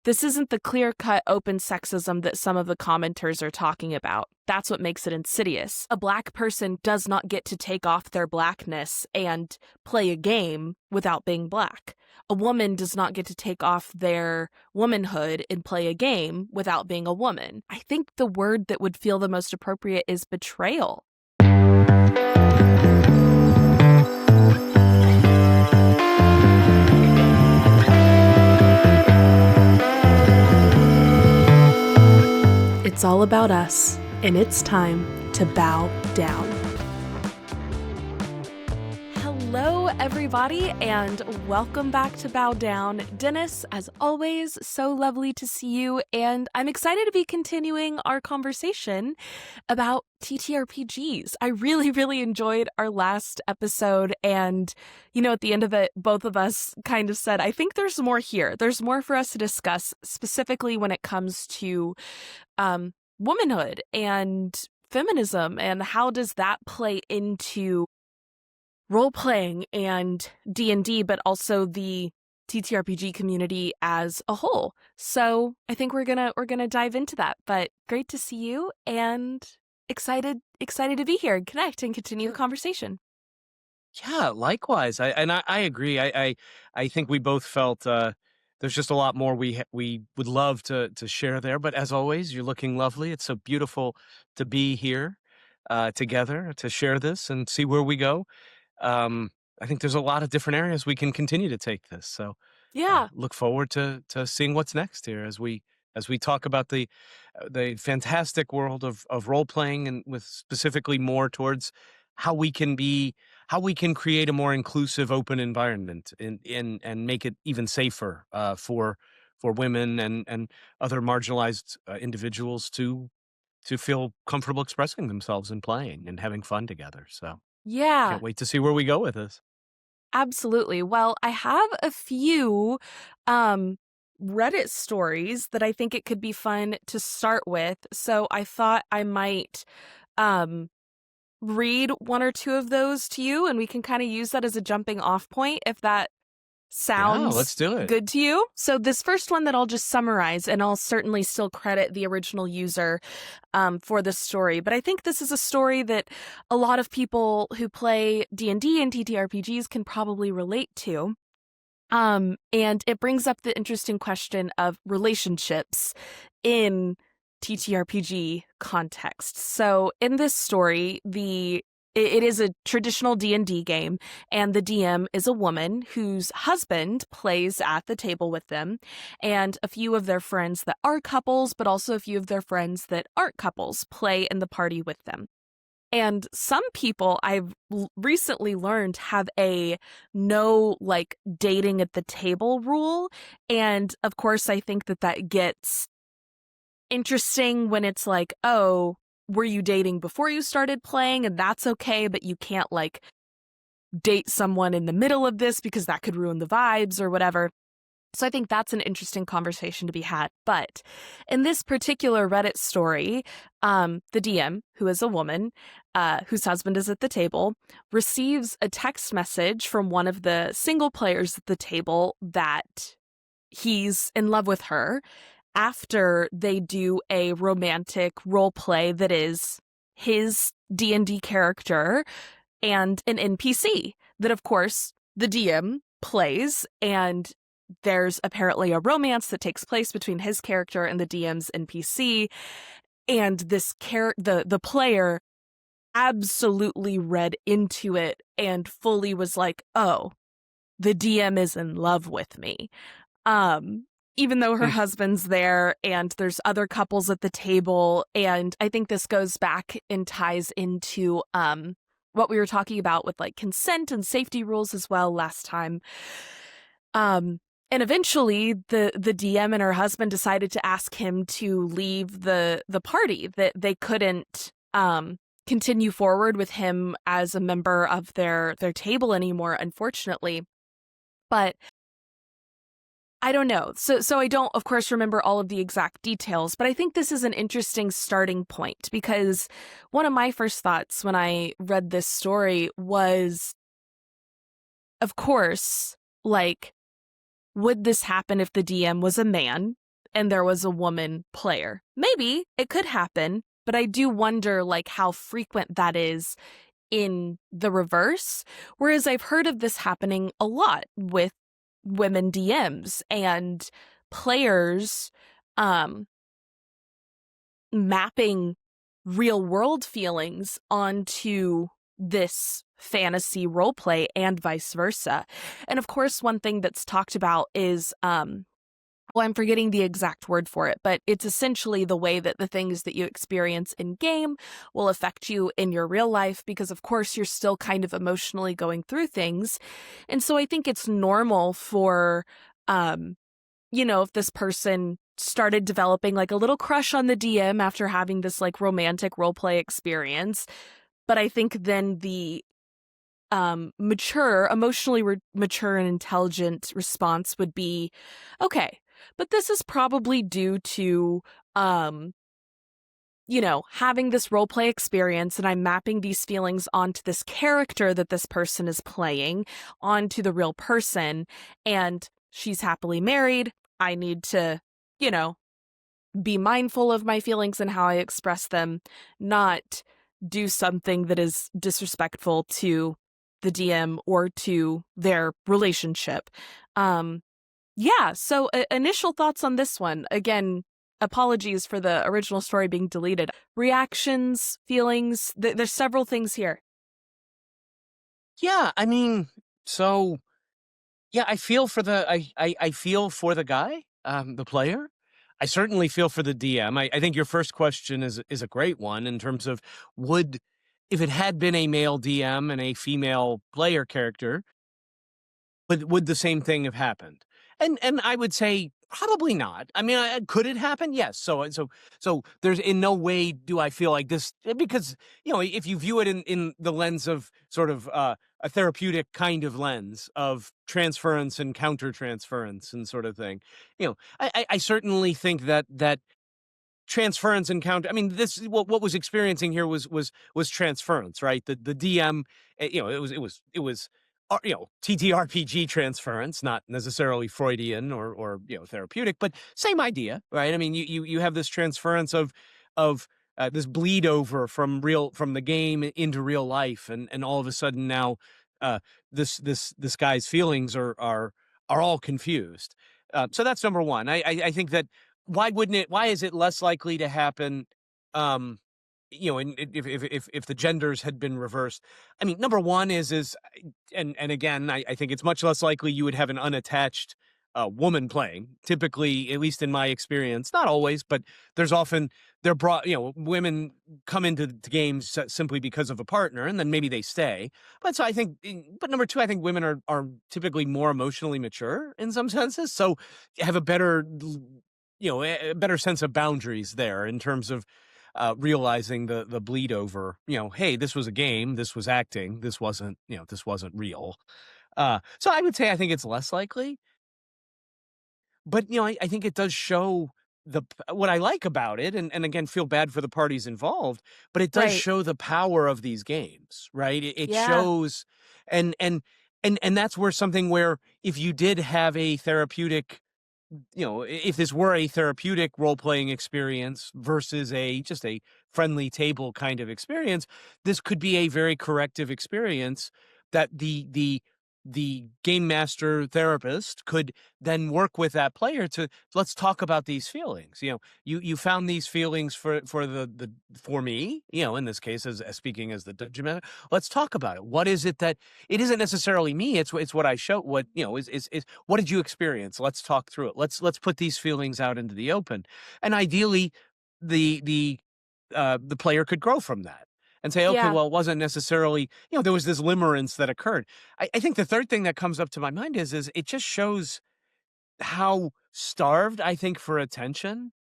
this isn't the clear-cut open sexism that some of the commenters are talking about. That's what makes it insidious. A Black person does not get to take off their Blackness and play a game without being Black. A woman does not get to take off their womanhood and play a game without being a woman. I think the word that would feel the most appropriate is betrayal. It's all about us, and it's time to bow down. Hello, everybody, and welcome back to Bow Down. Dennis, as always, so lovely to see you, and I'm excited to be continuing our conversation about TTRPGs. I really enjoyed our last episode, and, at the end of it, both of us kind of said, I think there's more here. There's more for us to discuss, specifically when it comes to womanhood and feminism, and how does that play into role-playing and D&D, but also the TTRPG community as a whole. So I think we're gonna dive into that. But great to see you, and excited to be here and connect and continue the conversation. Yeah, likewise. I agree. I think we both felt there's just a lot more we would love to share there. But as always, you're looking lovely. It's so beautiful to be here together to share this and see where we go. I think there's a lot of different areas we can continue to take this. So Yeah. look forward to seeing what's next here as we talk about the fantastic world of role playing, and with specifically more towards how we can create a more inclusive, open environment and make it even safer for women and other marginalized individuals to feel comfortable expressing themselves and playing and having fun together. So Yeah, can't wait to see where we go with this. absolutely. Well, I have a few Reddit stories that I think it could be fun to start with. So I thought I might read one or two of those to you, and we can kind of use that as a jumping off point if that Yeah, sounds let's do it. good to you. So this first one that I'll just summarize, and I'll certainly still credit the original user for this story, but I think this is a story that a lot of people who play D&D and TTRPGs can probably relate to. And it brings up the interesting question of relationships in TTRPG context. So in this story, it is a traditional D&D game, and the DM is a woman whose husband plays at the table with them, and a few of their friends that are couples, but also a few of their friends that aren't couples play in the party with them. And some people I've recently learned have a no, dating at the table rule. And of course, I think that gets interesting when it's like, oh, were you dating before you started playing? And that's okay, but you can't date someone in the middle of this because that could ruin the vibes or whatever. So I think that's an interesting conversation to be had. But in this particular Reddit story, the DM, who is a woman, whose husband is at the table, receives a text message from one of the single players at the table that he's in love with her after they do a romantic role play that is his D&D character and an NPC that, of course, the DM plays, and there's apparently a romance that takes place between his character and the DM's NPC, and this the player absolutely read into it and fully was like, oh, the DM is in love with me. Even though her husband's there and there's other couples at the table. And I think this goes back and ties into what we were talking about with consent and safety rules as well last time. And eventually the DM and her husband decided to ask him to leave the party, that they couldn't continue forward with him as a member of their table anymore, unfortunately. But I don't know. So I don't, of course, remember all of the exact details, but I think this is an interesting starting point, because one of my first thoughts when I read this story was, of course, would this happen if the DM was a man? and there was a woman player. Maybe it could happen, but I do wonder like how frequent that is in the reverse. Whereas I've heard of this happening a lot with women DMs and players um mapping real world feelings onto this fantasy roleplay and vice versa. And of course, one thing that's talked about is well, I'm forgetting the exact word for it, but it's essentially the way that the things that you experience in game will affect you in your real life, because of course you're still kind of emotionally going through things. And so I think it's normal for, if this person started developing like a little crush on the DM after having this like romantic roleplay experience. But I think then the mature and intelligent response would be, okay, but this is probably due to, having this roleplay experience, and I'm mapping these feelings onto this character that this person is playing, onto the real person, and she's happily married. I need to, you know, be mindful of my feelings and how I express them, not do something that is disrespectful to the DM or to their relationship. So initial thoughts on this one. Again, apologies for the original story being deleted. Reactions, feelings, there's several things here. Yeah, I mean, so yeah, I feel for the I feel for the guy, the player. I certainly feel for the DM. I think your first question is a great one in terms of would, if it had been a male DM and a female player character, would the same thing have happened? And I would say probably not. I mean, could it happen? Yes. So there's in no way do I feel like this, because if you view it in the lens of sort of a therapeutic kind of lens of transference and countertransference and sort of thing, I certainly think that transference and counter. I mean, this what was experiencing here was transference, right? The DM, it was TTRPG transference, not necessarily Freudian or therapeutic, but same idea, right? I mean, you have this transference of this bleed over from the game into real life, and all of a sudden now this guy's feelings are all confused. So that's number one. I think that why is it less likely to happen, if the genders had been reversed? I mean, number one is and again, I think it's much less likely you would have an unattached woman playing. Typically, at least in my experience, not always, but there's often they're brought. Women come into the games simply because of a partner, and then maybe they stay. But so I think, but number two, I think women are typically more emotionally mature in some senses, so have a better a better sense of boundaries there in terms of realizing the bleed over. Hey, this was a game, this was acting, this wasn't real. So I would say I think it's less likely, but I think it does show what I like about it, and again feel bad for the parties involved, but it does Right. show the power of these games, right? It Yeah. shows, and and and that's where something where if you did have a therapeutic, if this were a therapeutic role playing experience versus just a friendly table kind of experience, this could be a very corrective experience that the game master therapist could then work with that player to, let's talk about these feelings. You found these feelings for me, in this case as speaking as the dungeon master. Let's talk about it. What is it that it isn't necessarily me? It's what I show. What is what did you experience? Let's talk through it. Let's put these feelings out into the open, and ideally, the player could grow from that and say, okay, Yeah. well, it wasn't necessarily, there was this limerence that occurred. I think the third thing that comes up to my mind is it just shows how starved I think for attention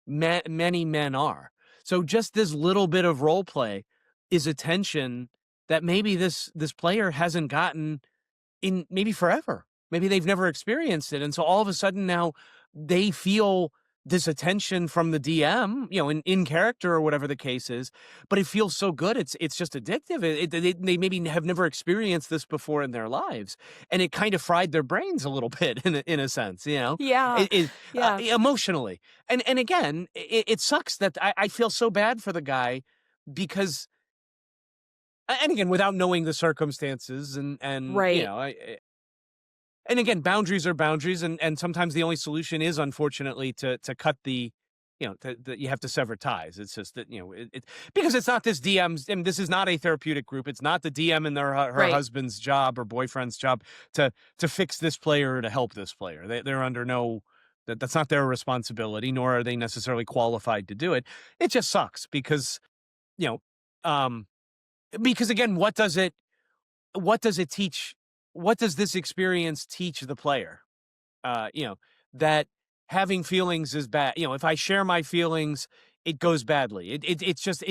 many men are. So just this little bit of role play is attention that maybe this player hasn't gotten in maybe forever. Maybe they've never experienced it. And so all of a sudden now they feel this attention from the DM, in character or whatever the case is, but it feels so good. It's just addictive. They maybe have never experienced this before in their lives, and it kind of fried their brains a little bit in a sense, Yeah. Yeah. emotionally. And again, it sucks that I feel so bad for the guy because, and again, without knowing the circumstances and Right. and again, boundaries are boundaries, and sometimes the only solution is, unfortunately, to cut you have to sever ties. It's just that because it's not this DM's, and this is not a therapeutic group. It's not the DM and her Right. husband's job or boyfriend's job to fix this player or to help this player. They're under no that's not their responsibility, nor are they necessarily qualified to do it. It just sucks because you know, um, because again, what does it teach? What does this experience teach the player? That having feelings is bad. If I share my feelings, it goes badly. It's just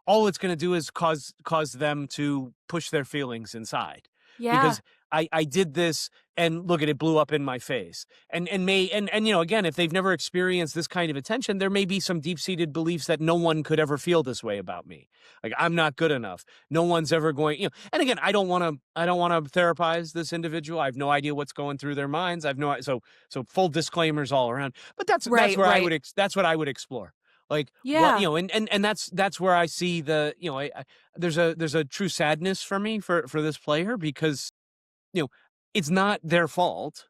all it's going to do is cause them to push their feelings inside Yeah. because I did this and look at it blew up in my face. And again, if they've never experienced this kind of attention, there may be some deep-seated beliefs that no one could ever feel this way about me. Like I'm not good enough. No one's ever and again, I don't want to therapize this individual. I have no idea what's going through their minds. I've no so full disclaimers all around. But that's Right. where Right. that's what I would explore. Like what Yeah. and that's where I see the there's a true sadness for me for this player because you know it's not their fault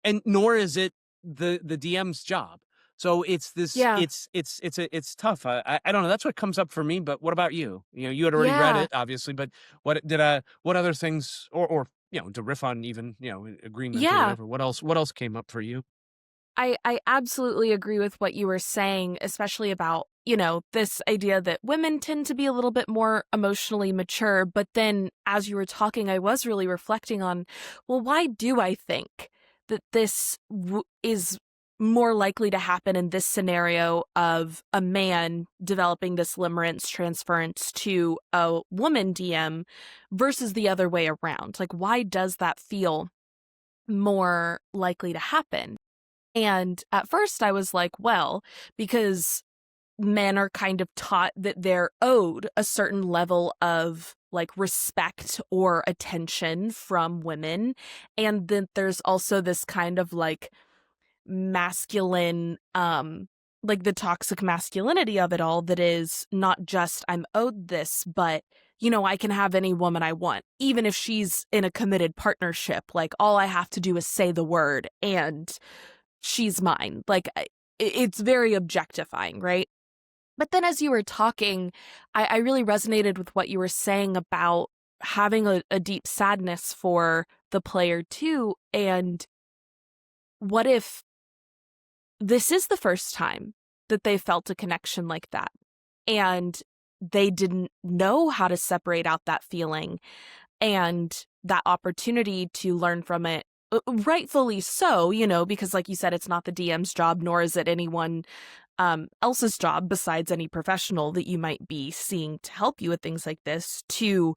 and nor is it the DM's job. So it's this Yeah. it's tough. I don't know. That's what comes up for me. But what about you? You had already read Yeah. it, obviously. But what other things or to riff on even agreement or Yeah. whatever. What else came up for you? I absolutely agree with what you were saying, especially about, this idea that women tend to be a little bit more emotionally mature. But then as you were talking, I was really reflecting on, well, why do I think that this is more likely to happen in this scenario of a man developing this limerence transference to a woman DM versus the other way around? Like, why does that feel more likely to happen? And at first I was like, well, because men are kind of taught that they're owed a certain level of like respect or attention from women. And then there's also this kind of like masculine, like the toxic masculinity of it all that is not just I'm owed this, but I can have any woman I want, even if she's in a committed partnership. Like all I have to do is say the word and she's mine. Like it's very objectifying, right? But then as you were talking, I really resonated with what you were saying about having a deep sadness for the player too. And what if this is the first time that they felt a connection like that and they didn't know how to separate out that feeling and that opportunity to learn from it, rightfully so, because like you said, it's not the DM's job, nor is it anyone else's job besides any professional that you might be seeing to help you with things like this to,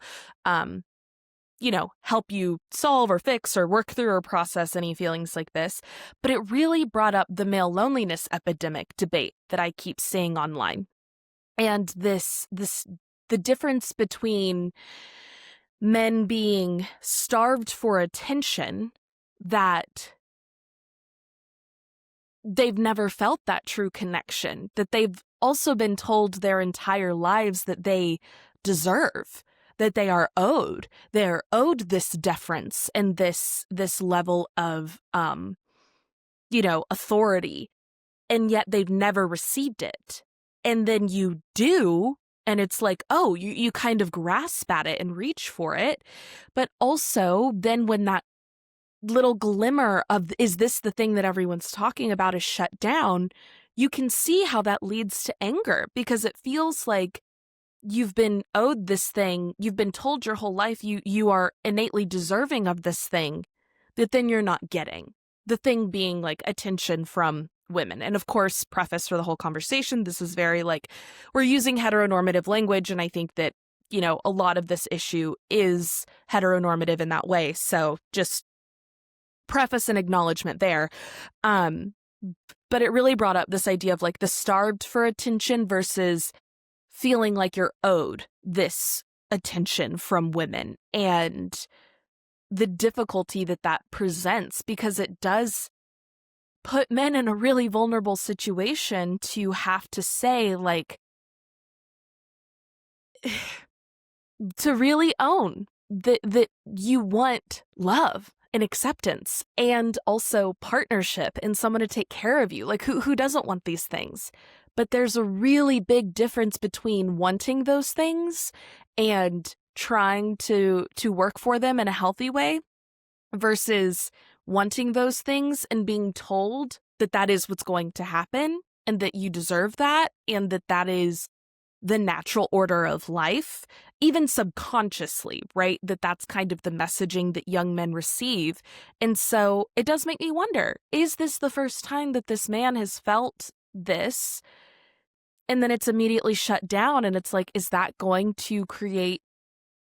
help you solve or fix or work through or process any feelings like this. But it really brought up the male loneliness epidemic debate that I keep seeing online. And the difference between men being starved for attention that they've never felt that true connection, that they've also been told their entire lives that they deserve, that they are owed. They're owed this deference and this level of authority, and yet they've never received it. And then you do, and it's like, oh, you kind of grasp at it and reach for it. But also then when that little glimmer of, is this the thing that everyone's talking about, is shut down, you can see how that leads to anger, because it feels like you've been owed this thing. You've been told your whole life you are innately deserving of this thing that then you're not getting. The thing being like attention from women. And of course, preface for the whole conversation, this is very like, we're using heteronormative language. And I think that, a lot of this issue is heteronormative in that way. So just preface and acknowledgement there. But it really brought up this idea of like the starved for attention versus feeling like you're owed this attention from women, and the difficulty that that presents, because it does put men in a really vulnerable situation to have to say, like, to really own that you want love and acceptance and also partnership and someone to take care of you. Like, who doesn't want these things? But there's a really big difference between wanting those things and trying to work for them in a healthy way versus wanting those things and being told that that is what's going to happen and that you deserve that and that that is the natural order of life, even subconsciously, right? That's kind of the messaging that young men receive. And so it does make me wonder, is this the first time that this man has felt this? And then it's immediately shut down. And it's like, is that going to create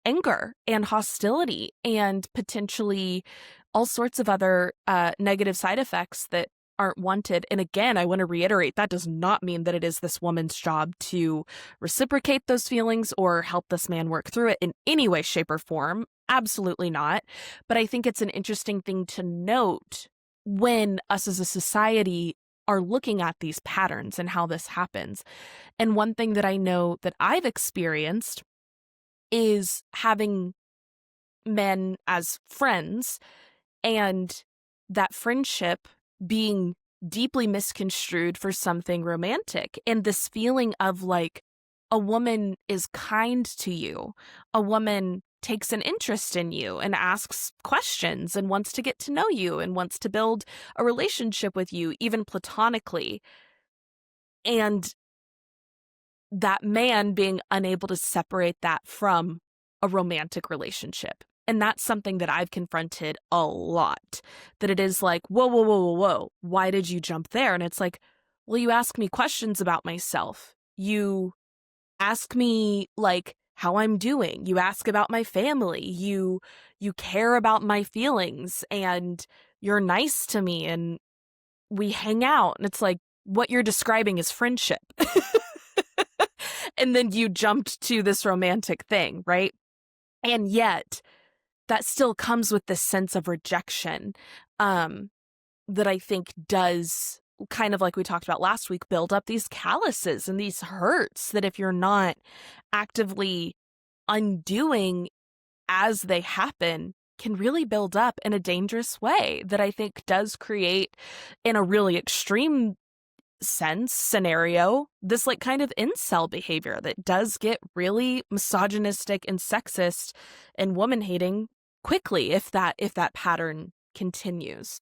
anger and hostility and potentially all sorts of other negative side effects that aren't wanted? And again, I want to reiterate, that does not mean that it is this woman's job to reciprocate those feelings or help this man work through it in any way, shape, or form. Absolutely not. But I think it's an interesting thing to note when us as a society are looking at these patterns and how this happens. And one thing that I know that I've experienced is having men as friends and that friendship being deeply misconstrued for something romantic, and this feeling of like a woman is kind to you, a woman takes an interest in you and asks questions and wants to get to know you and wants to build a relationship with you, even platonically. And that man being unable to separate that from a romantic relationship. And that's something that I've confronted a lot, that it is like, whoa, whoa, whoa, whoa, whoa, why did you jump there? And it's like, well, you ask me questions about myself. You ask me like how I'm doing. You ask about my family. You care about my feelings and you're nice to me and we hang out. And it's like, what you're describing is friendship. And then you jumped to this romantic thing, right? And yet that still comes with this sense of rejection that I think does, kind of like we talked about last week, build up these calluses and these hurts that if you're not actively undoing as they happen, can really build up in a dangerous way that I think does create, in a really extreme scenario, this like kind of incel behavior that does get really misogynistic and sexist and woman hating quickly if that pattern continues.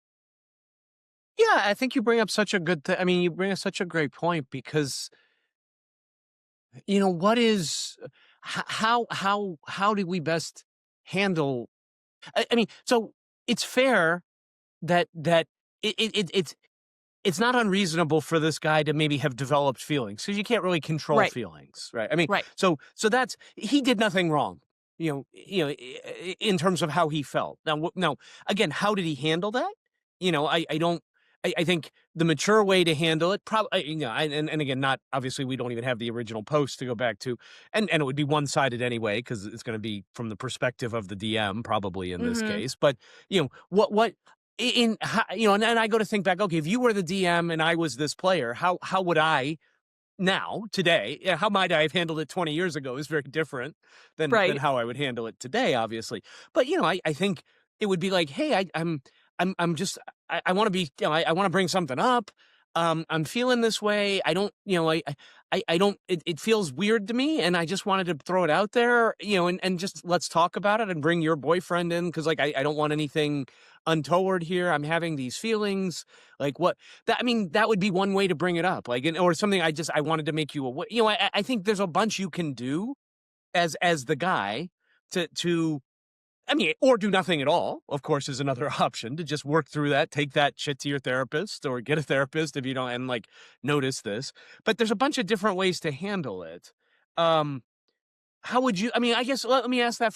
Yeah, I think you bring up such a good I mean, you bring up such a great point because what is how do we best handle I mean, so it's fair that it's not unreasonable for this guy to maybe have developed feelings because you can't really control Right. feelings, right? I mean, Right. so that's he did nothing wrong, in terms of how he felt. Now, again, how did he handle that? I don't. I think the mature way to handle it, probably, and again, not obviously, we don't even have the original post to go back to, and it would be one sided anyway because it's going to be from the perspective of the DM, probably in this case. But what and I go to think back, okay, if you were the DM and I was this player, how would I now, today, how might I have handled it 20 years ago is very different than Right. how I would handle it today, obviously. But, I think it would be like, hey, I'm just, I want to be, I want to bring something up. I'm feeling this way. I don't, I don't, it feels weird to me. And I just wanted to throw it out there, and just let's talk about it and bring your boyfriend in. Cause like, I don't want anything untoward here. I'm having these feelings. Like that would be one way to bring it up. Like, or something I wanted to make you aware. I think there's a bunch you can do as the guy to I mean, or do nothing at all, of course, is another option, to just work through that, take that shit to your therapist or get a therapist if you don't, and like notice this. But there's a bunch of different ways to handle it. How would you, I mean, I guess let me ask that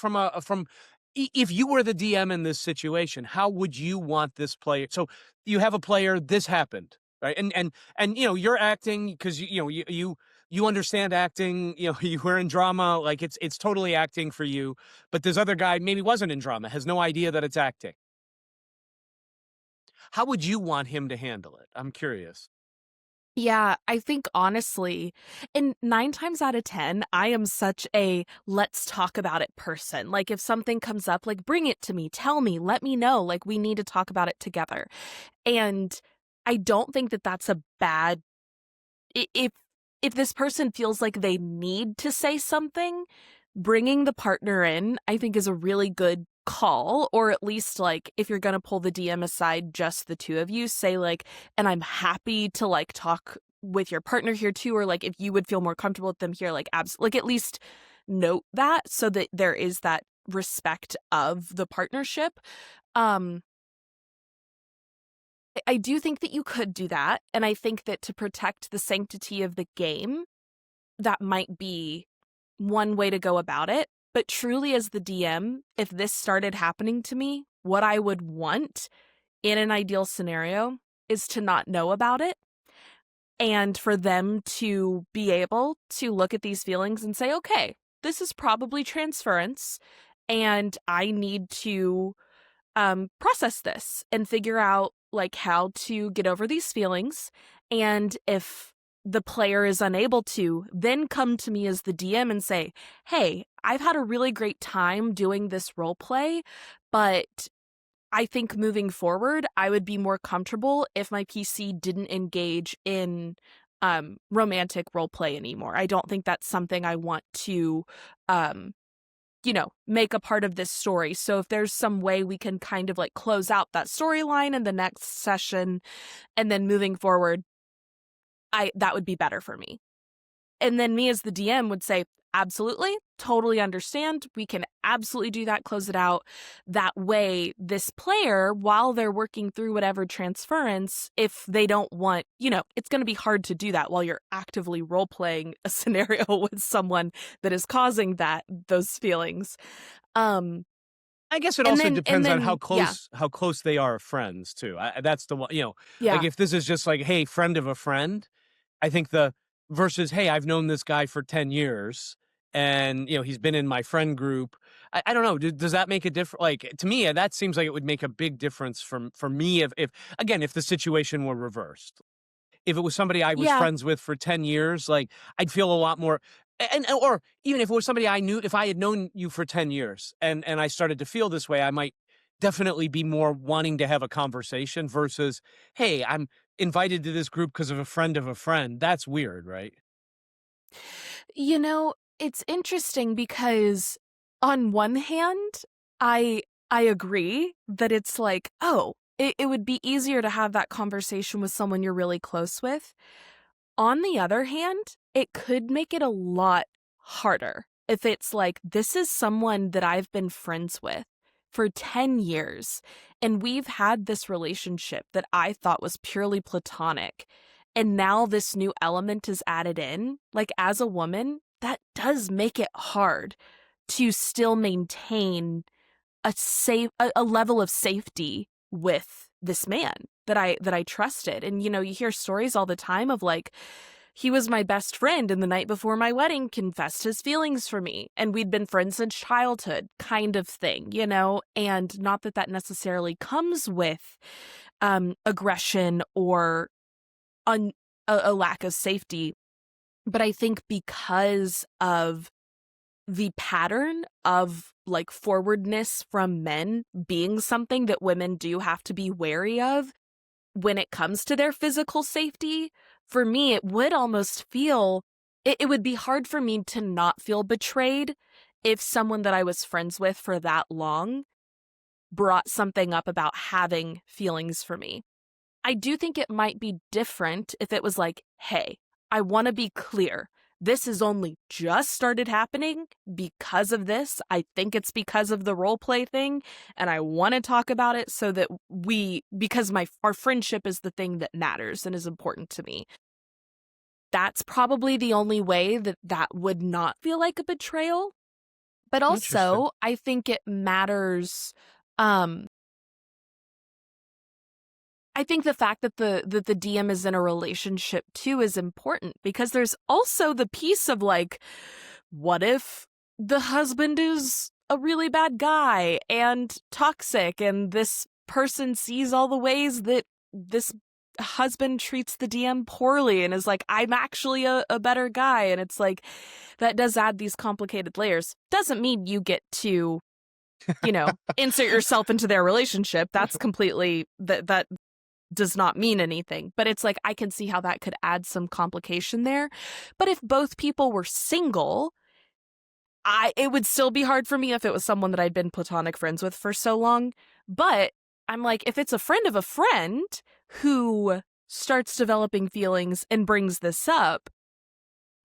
if you were the DM in this situation, how would you want this player? So you have a player, this happened. right? And you're acting because you understand acting. You were in drama, like it's totally acting for you. But this other guy maybe wasn't in drama, has no idea that it's acting. How would you want him to handle it? I'm curious. Yeah, I think honestly, and 9 times out of 10, I am such a let's talk about it person. Like if something comes up, like bring it to me, tell me, let me know, like we need to talk about it together. And I don't think that that's a bad if this person feels like they need to say something, bringing the partner in, I think is a really good call, or at least like if you're going to pull the DM aside, just the two of you, say like, and I'm happy to like talk with your partner here too, or like if you would feel more comfortable with them here, like like at least note that so that there is that respect of the partnership. Um I do think that you could do that, and I think that to protect the sanctity of the game, that might be one way to go about it. But truly, as the DM, if this started happening to me, what I would want in an ideal scenario is to not know about it and for them to be able to look at these feelings and say, okay, this is probably transference, and I need to process this and figure out like how to get over these feelings. And if the player is unable to, then come to me as the DM and say, hey, I've had a really great time doing this role play, but I think moving forward, I would be more comfortable if my PC didn't engage in romantic role play anymore. I don't think that's something I want to um, make a part of this story. So if there's some way we can kind of like close out that storyline in the next session and then moving forward, that would be better for me. And then me as the DM would say, absolutely, totally understand. We can absolutely do that, close it out. That way, this player, while they're working through whatever transference, if they don't want, it's going to be hard to do that while you're actively role playing a scenario with someone that is causing those feelings. I guess it And also then, depends on yeah, how close they are friends too. That's the one, like yeah. if this is just like, hey, friend of a friend, I think the versus, hey, I've known this guy for 10 years and, he's been in my friend group. I don't know. Does that make a difference? Like to me, that seems like it would make a big difference for me if again, if the situation were reversed. If it was somebody I was Yeah. friends with for 10 years, like I'd feel a lot more or even if it was somebody I knew, if I had known you for 10 years and I started to feel this way, I might definitely be more wanting to have a conversation versus, hey, I'm invited to this group because of a friend of a friend. That's weird, right? It's interesting because on one hand, I I agree that it's like, oh, it would be easier to have that conversation with someone you're really close with. On the other hand, it could make it a lot harder if it's like, this is someone that I've been friends with for 10 years, and we've had this relationship that I thought was purely platonic. And now this new element is added in. Like, as a woman, that does make it hard to still maintain a level of safety with this man that I trusted. And you hear stories all the time of like, he was my best friend and the night before my wedding confessed his feelings for me and we'd been friends since childhood, kind of thing. And not that that necessarily comes with aggression or a lack of safety, but I think because of the pattern of like forwardness from men being something that women do have to be wary of when it comes to their physical safety, for me, it would almost feel, it would be hard for me to not feel betrayed if someone that I was friends with for that long brought something up about having feelings for me. I do think it might be different if it was like, hey, I want to be clear. This has only just started happening because of this. I think it's because of the role play thing. And I want to talk about it so that because our friendship is the thing that matters and is important to me. That's probably the only way that would not feel like a betrayal. But Interesting. also, I think it matters. Um, I think the fact that the DM is in a relationship too is important, because there's also the piece of like, what if the husband is a really bad guy and toxic, and this person sees all the ways that this husband treats the DM poorly and is like, I'm actually a better guy. And it's like, that does add these complicated layers. Doesn't mean you get to, insert yourself into their relationship. That's completely, that does not mean anything. But it's like, I can see how that could add some complication there. But if both people were single, it would still be hard for me if it was someone that I'd been platonic friends with for so long. But I'm like, if it's a friend of a friend who starts developing feelings and brings this up,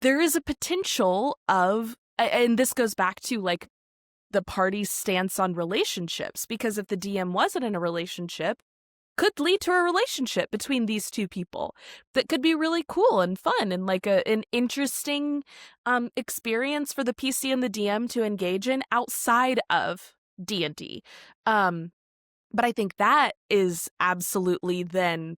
there is a potential of, and this goes back to like the party's stance on relationships, because if the DM wasn't in a relationship, could lead to a relationship between these two people that could be really cool and fun and like an interesting experience for the PC and the DM to engage in outside of D&D. But I think that is absolutely, then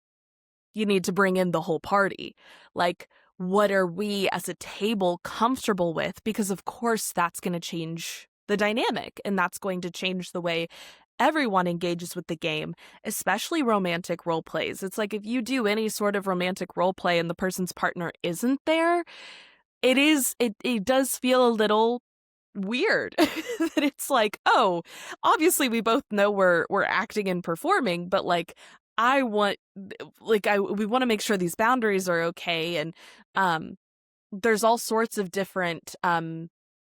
you need to bring in the whole party. Like, what are we as a table comfortable with? Because of course that's going to change the dynamic, and that's going to change the way everyone engages with the game, especially romantic role plays. It's like, if you do any sort of romantic role play and the person's partner isn't there, it does feel a little weird. That it's like, oh, obviously we both know we're acting and performing, but like, we want to make sure these boundaries are okay. And there's all sorts of different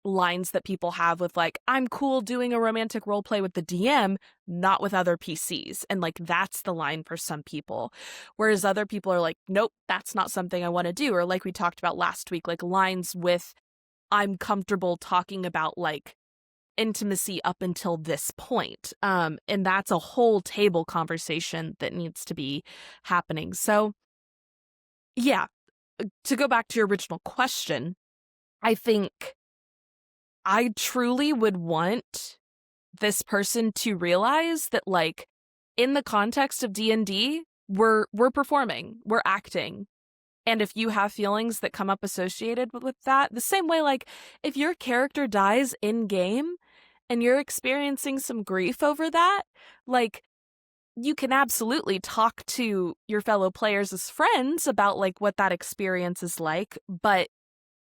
lines that people have with like, I'm cool doing a romantic role play with the DM, not with other PCs. And like, that's the line for some people. Whereas other people are like, nope, that's not something I want to do. Or like we talked about last week, like lines with, I'm comfortable talking about like intimacy up until this point. And that's a whole table conversation that needs to be happening. So yeah, to go back to your original question, I think I truly would want this person to realize that, like, in the context of D&D, we're performing, we're acting. And if you have feelings that come up associated with that, the same way, like, if your character dies in game and you're experiencing some grief over that, like, you can absolutely talk to your fellow players as friends about, like, what that experience is like, but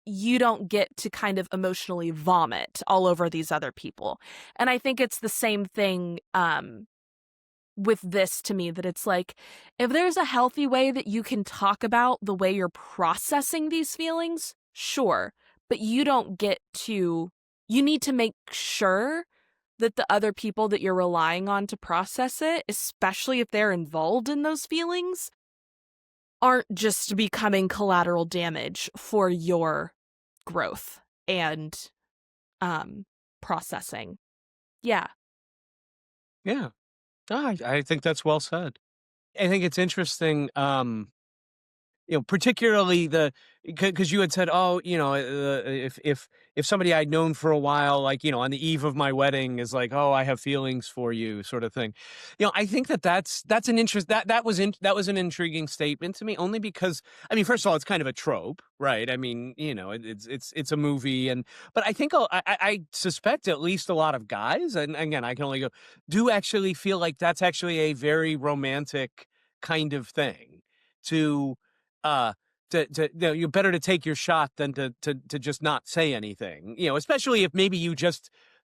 you don't get to kind of emotionally vomit all over these other people. And I think it's the same thing with this, to me, that it's like, if there's a healthy way that you can talk about the way you're processing these feelings, sure, but you need to make sure that the other people that you're relying on to process it, especially if they're involved in those feelings, aren't just becoming collateral damage for your growth and processing. Yeah. Yeah. I think that's well said. I think it's interesting, particularly because you had said, oh, if somebody I'd known for a while, like, on the eve of my wedding is like, oh, I have feelings for you, sort of thing. I think that's an interest that was an intriguing statement to me, only because, I mean, first of all, it's kind of a trope, right? I mean, it's a movie, but I think I suspect at least a lot of guys, and again, I can only go, do actually feel like that's actually a very romantic kind of thing to uh you're better to take your shot than to just not say anything, especially if maybe you just,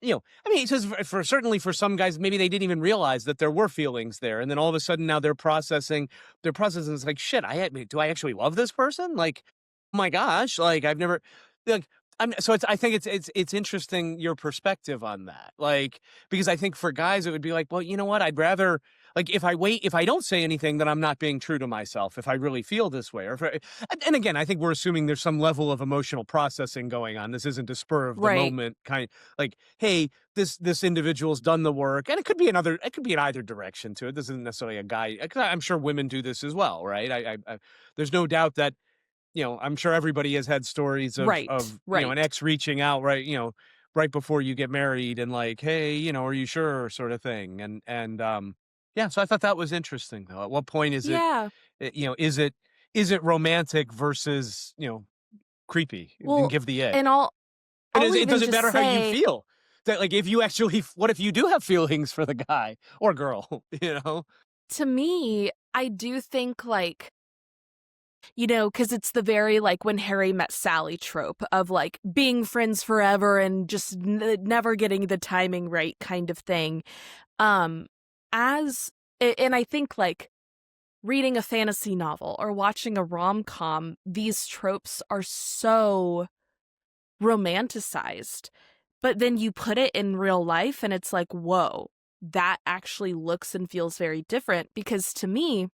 I mean, it says certainly for some guys, maybe they didn't even realize that there were feelings there. And then all of a sudden now they're processing it's like, shit, do I actually love this person? Like, oh my gosh, like I've never, like, I think it's interesting, your perspective on that. Like, because I think for guys, it would be like, well, you know what? I'd rather, like, if I don't say anything, then I'm not being true to myself if I really feel this way. And again, I think we're assuming there's some level of emotional processing going on. This isn't a spur of the Right. moment kind, like, hey, this individual's done the work. And it could be in either direction to it. This isn't necessarily a guy. 'Cause I'm sure women do this as well, right? There's no doubt that, I'm sure everybody has had stories Right. of Right. an ex reaching out, right, right before you get married and like, hey, are you sure, sort of thing. And Yeah, so I thought that was interesting, though. At what point is it, Yeah. is it romantic versus, creepy? Then Well, give the edge. and And I'll it even doesn't just matter how you say, feel. That, like, if you actually what if you do have feelings for the guy or girl, to me, I do think, like, because it's the very, like, when Harry met Sally trope of, like, being friends forever and just never getting the timing right kind of thing. Um, as and I think, like, reading a fantasy novel or watching a rom-com, these tropes are so romanticized. But then you put it in real life and it's like, whoa, that actually looks and feels very different. Because to me,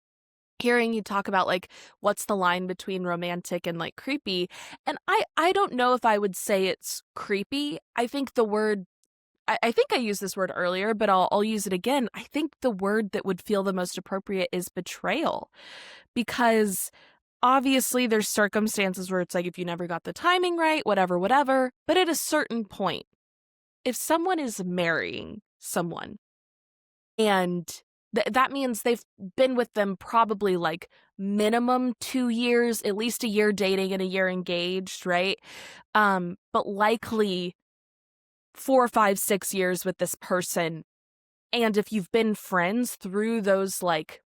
hearing you talk about, like, what's the line between romantic and, like, creepy, and I don't know if I would say it's creepy. I think the word I think I used this word earlier, but I'll use it again. I think the word that would feel the most appropriate is betrayal, because obviously there's circumstances where it's like, if you never got the timing right, whatever, whatever. But at a certain point, if someone is marrying someone and that means they've been with them probably, like, minimum 2 years, at least a year dating and a year engaged, right? But likely 4, 5, 6 years with this person. And if you've been friends through those, like,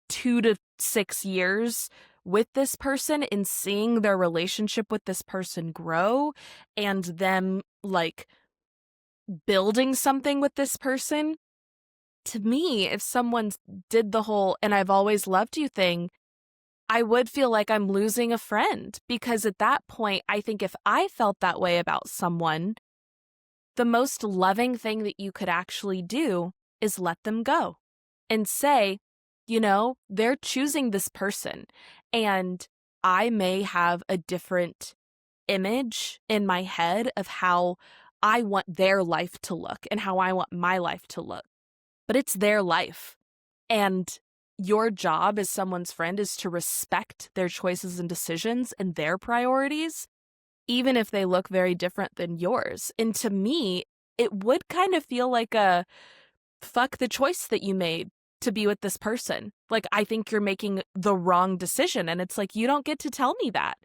2 to 6 years with this person and seeing their relationship with this person grow and them, like, building something with this person, to me, if someone did the whole "and I've always loved you" thing, I would feel like I'm losing a friend, because at that point, I think if I felt that way about someone, the most loving thing that you could actually do is let them go and say, they're choosing this person, and I may have a different image in my head of how I want their life to look and how I want my life to look, but it's their life. And your job as someone's friend is to respect their choices and decisions and their priorities, even if they look very different than yours. And to me, it would kind of feel like a fuck the choice that you made to be with this person. Like, I think you're making the wrong decision. And it's like, you don't get to tell me that.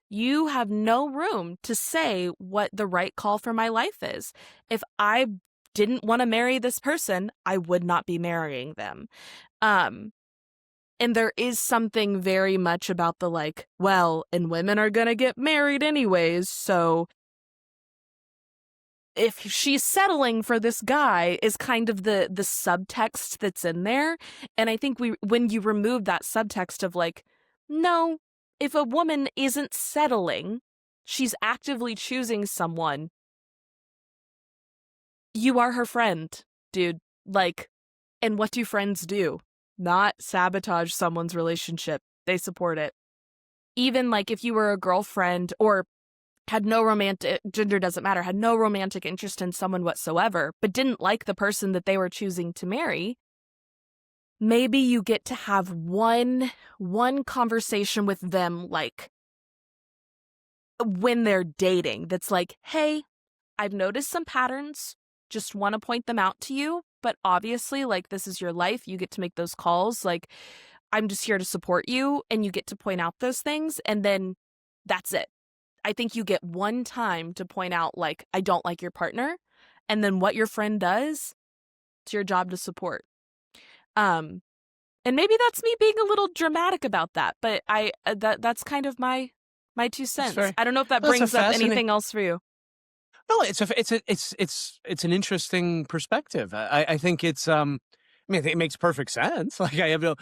You have no room to say what the right call for my life is. If I didn't want to marry this person, I would not be marrying them. Um, and there is something very much about the, like, well, and women are gonna get married anyways, so if she's settling for this guy is kind of the subtext that's in there. And I think when you remove that subtext of, like, no, if a woman isn't settling, she's actively choosing someone, you are her friend, dude. Like, and what do friends do? Not sabotage someone's relationship. They support it. Even, like, if you were a girlfriend or had no romantic, gender doesn't matter, had no romantic interest in someone whatsoever, but didn't like the person that they were choosing to marry, maybe you get to have one conversation with them, like, when they're dating, that's like, hey, I've noticed some patterns, just want to point them out to you, but obviously, like, this is your life, you get to make those calls, like, I'm just here to support you, and you get to point out those things, and then that's it. I think you get one time to point out, like, I don't like your partner, and then what your friend does, it's your job to support. And maybe that's me being a little dramatic about that, but that's kind of my 2 It's cents. very I don't know if that well, that's a brings up fascinating. anything else for you. No, it's an interesting perspective. I think it's I mean, I think it makes perfect sense. Like, I have no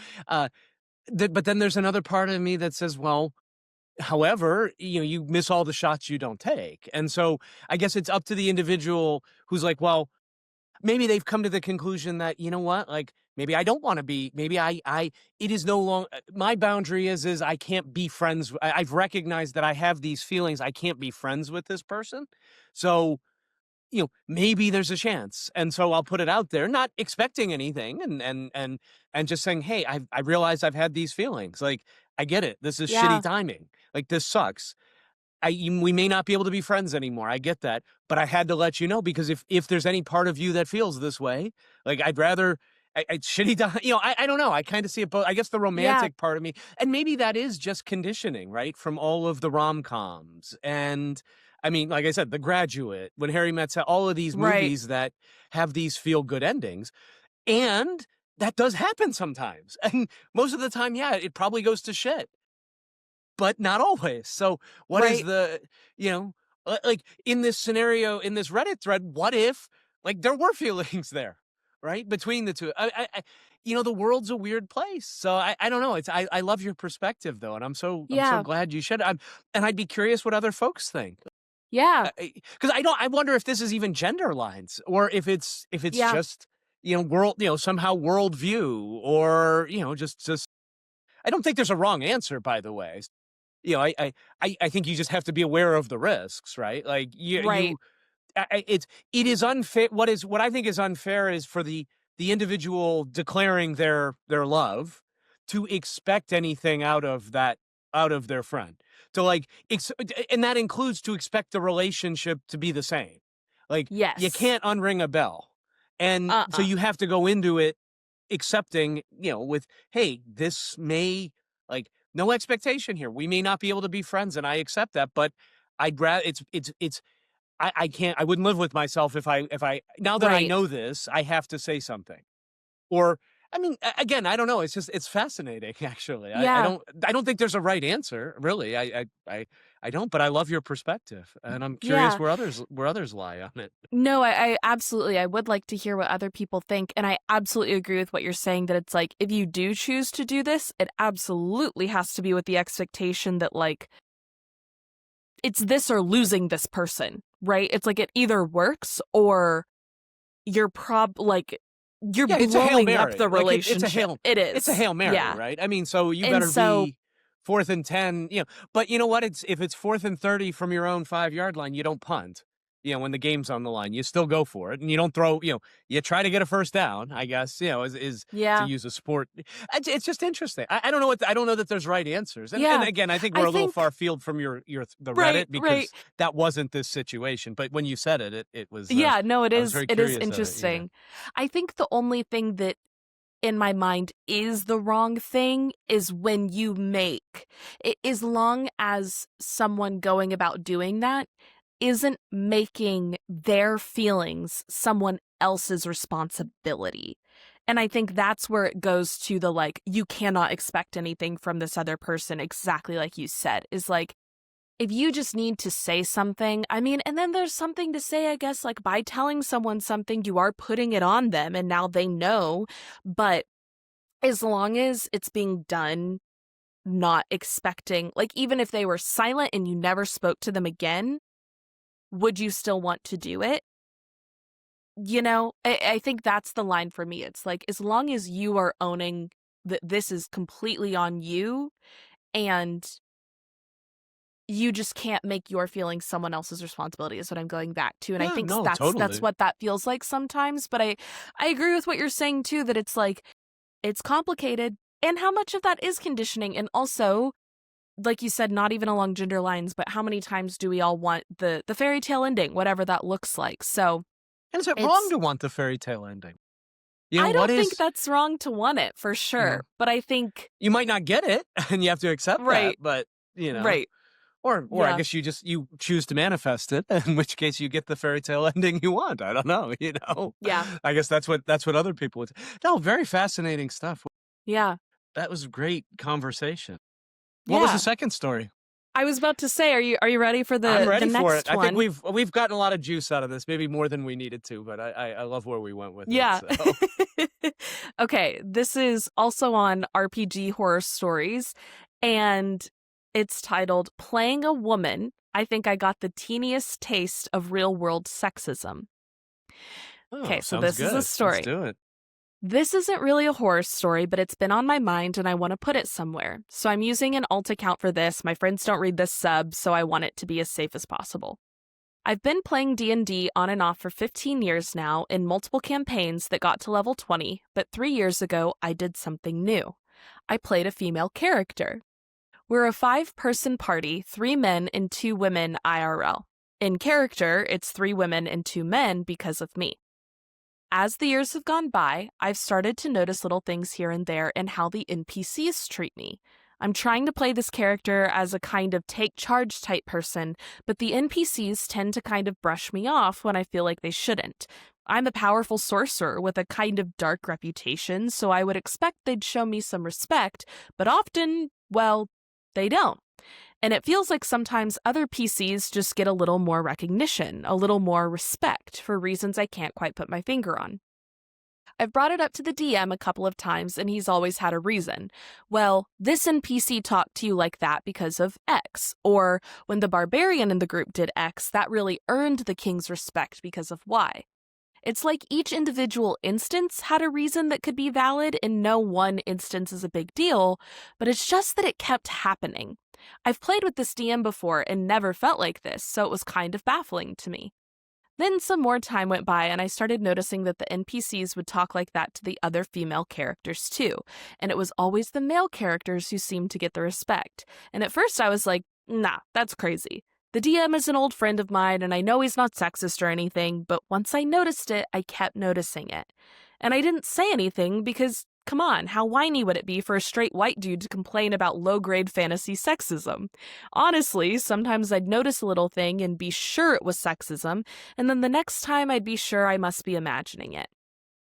but then there's another part of me that says, well, however, you miss all the shots you don't take. And so I guess it's up to the individual who's like, well, maybe they've come to the conclusion that, you know what, like, maybe I don't want to be, maybe it is no longer, my boundary is I can't be friends. I've recognized that I have these feelings. I can't be friends with this person. So, maybe there's a chance. And so I'll put it out there, not expecting anything, and just saying, hey, I realize I've had these feelings. Like, I get it. This is shitty Yeah. timing. Like, this sucks. We may not be able to be friends anymore. I get that, but I had to let you know, because if there's any part of you that feels this way, like, I'd rather, shitty, I don't know. I kind of see it both. I guess the romantic part of me, and maybe that is just conditioning, right? From all of the rom-coms. And I mean, like I said, The Graduate, When Harry Met Sally, all of these Right. movies that have these feel-good endings. And that does happen sometimes. And most of the time, yeah, it probably goes to shit, but not always. So what is Right. the, like in this scenario, in this Reddit thread, what if like there were feelings there, right? Between the two. The world's a weird place. So I don't know. I love your perspective though. And I'm so Yeah. glad you shared it. And I'd be curious what other folks think. Yeah. Because I wonder if this is even gender lines or if it's Yeah. just, world, somehow worldview or, just, I don't think there's a wrong answer, by the way. I think you just have to be aware of the risks, right? Like Right. it is unfair. What I think is unfair is for the individual declaring their love to expect anything out of their friend. To like, and that includes to expect the relationship to be the same. Like, you Yes. can't unring a bell, and so you have to go into it accepting, with, hey, this may, like, no expectation here. We may not be able to be friends, and I accept that, but I'd rather it's I can't, I wouldn't live with myself if I now that I Right. know this, I have to say something. Or I mean, again, I don't know. It's just, it's fascinating, actually. Yeah. I don't think there's a right answer, really. I don't, but I love your perspective, and I'm curious Yeah. where others lie on it. No, I absolutely, I would like to hear what other people think. And I absolutely agree with what you're saying, that it's like, if you do choose to do this, it absolutely has to be with the expectation that, like, it's this or losing this person, right? It's like it either works or you're you're Yeah, it's a Hail blowing up Mary. the Like, relationship. It is. it's a Hail Mary, Yeah. right? I mean, so you And better so, be 4th and 10, but you know what? If it's 4th and 30 from your own 5-yard line, you don't punt. When the game's on the line, you still go for it, and you don't throw, you try to get a first down, I guess, is to yeah. use a sport. It's just interesting. I don't know I don't know that there's right answers. And Yeah. again, I think we're I a little think, far field from the right, Reddit, right. because that wasn't this situation. But when you said it was, Yeah, no, I was very it is curious of it. Yeah. interesting. I think the only thing that in my mind is the wrong thing is when you make it, as long as someone going about doing that isn't making their feelings someone else's responsibility. And I think that's where it goes to the, like, you cannot expect anything from this other person, exactly like you said, is like, if you just need to say something, I mean, and then there's something to say, I guess, like, by telling someone something, you are putting it on them and now they know. But as long as it's being done, not expecting, like, even if they were silent and you never spoke to them again, would you still want to do it? I think that's the line for me. It's like, as long as you are owning that this is completely on you and you just can't make your feelings someone else's responsibility, is what I'm going back to. And I Yeah, think no, that's totally. what that feels like sometimes. But I agree with what you're saying too, that it's like, it's complicated, and how much of that is conditioning. And also, like you said, not even along gender lines, but how many times do we all want the fairy tale ending, whatever that looks like? So And is it wrong it's, to want the fairy tale ending? I What don't think is, that's wrong to want it, for sure. But I think, you might not get it and you have to accept that, right, but, right. or I Yeah. guess you choose to manifest it, in which case you get the fairy tale ending you want. I don't know, Yeah. I guess that's what other people would. No, very fascinating stuff. Yeah. That was great conversation. What was the Yeah. second story? I was about to say, are you ready for I'm the ready for next it. I think one? we've gotten a lot of juice out of this, maybe more than we needed to, but I love where we went with it. Yeah. So Okay, this is also on RPG Horror Stories, and it's titled Playing a Woman. I think I got the teeniest taste of real-world sexism. Okay, so sounds this is good. a Let's story. do it. This isn't really a horror story, but it's been on my mind and I want to put it somewhere. So I'm using an alt account for this. My friends don't read this sub, so I want it to be as safe as possible. I've been playing D&D on and off for 15 years now in multiple campaigns that got to level 20, but 3 years ago I did something new. I played a female character. We're a 5-person party, 3 men and 2 women IRL. In character, it's 3 women and 2 men because of me. As the years have gone by, I've started to notice little things here and there in how the NPCs treat me. I'm trying to play this character as a kind of take charge type person, but the NPCs tend to kind of brush me off when I feel like they shouldn't. I'm a powerful sorcerer with a kind of dark reputation, so I would expect they'd show me some respect, but often, well, they don't. And it feels like sometimes other PCs just get a little more recognition, a little more respect for reasons I can't quite put my finger on. I've brought it up to the DM a couple of times and he's always had a reason. Well, this NPC talked to you like that because of X. Or when the barbarian in the group did X, that really earned the king's respect because of Y. It's like each individual instance had a reason that could be valid, and no one instance is a big deal, but it's just that it kept happening. I've played with this DM before and never felt like this, so it was kind of baffling to me. Then some more time went by, and I started noticing that the NPCs would talk like that to the other female characters too, and it was always the male characters who seemed to get the respect. And at first I was like, nah, that's crazy. The DM is an old friend of mine, and I know he's not sexist or anything, but once I noticed it, I kept noticing it. And I didn't say anything because, come on, how whiny would it be for a straight white dude to complain about low-grade fantasy sexism? Honestly, sometimes I'd notice a little thing and be sure it was sexism, and then the next time I'd be sure I must be imagining it.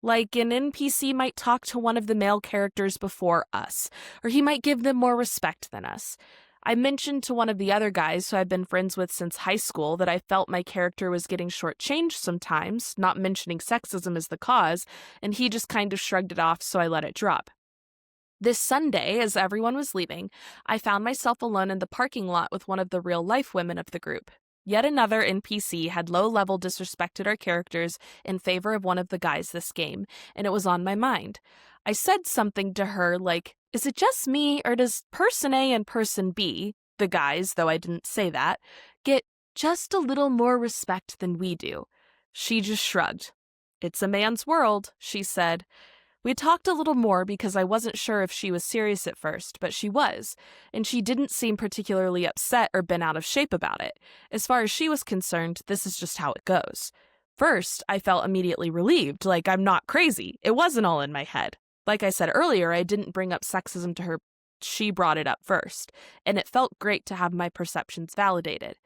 Like an NPC might talk to one of the male characters before us, or he might give them more respect than us. I mentioned to one of the other guys who I've been friends with since high school that I felt my character was getting shortchanged sometimes, not mentioning sexism as the cause, and he just kind of shrugged it off, so I let it drop. This Sunday, as everyone was leaving, I found myself alone in the parking lot with one of the real-life women of the group. Yet another NPC had low-level disrespected our characters in favor of one of the guys this game, and it was on my mind. I said something to her like, is it just me, or does Person A and Person B, the guys, though I didn't say that, get just a little more respect than we do? She just shrugged. It's a man's world, she said. We talked a little more because I wasn't sure if she was serious at first, but she was, and she didn't seem particularly upset or bent out of shape about it. As far as she was concerned, this is just how it goes. First, I felt immediately relieved, like I'm not crazy. It wasn't all in my head. Like I said earlier, I didn't bring up sexism to her. She brought it up first, and it felt great to have my perceptions validated.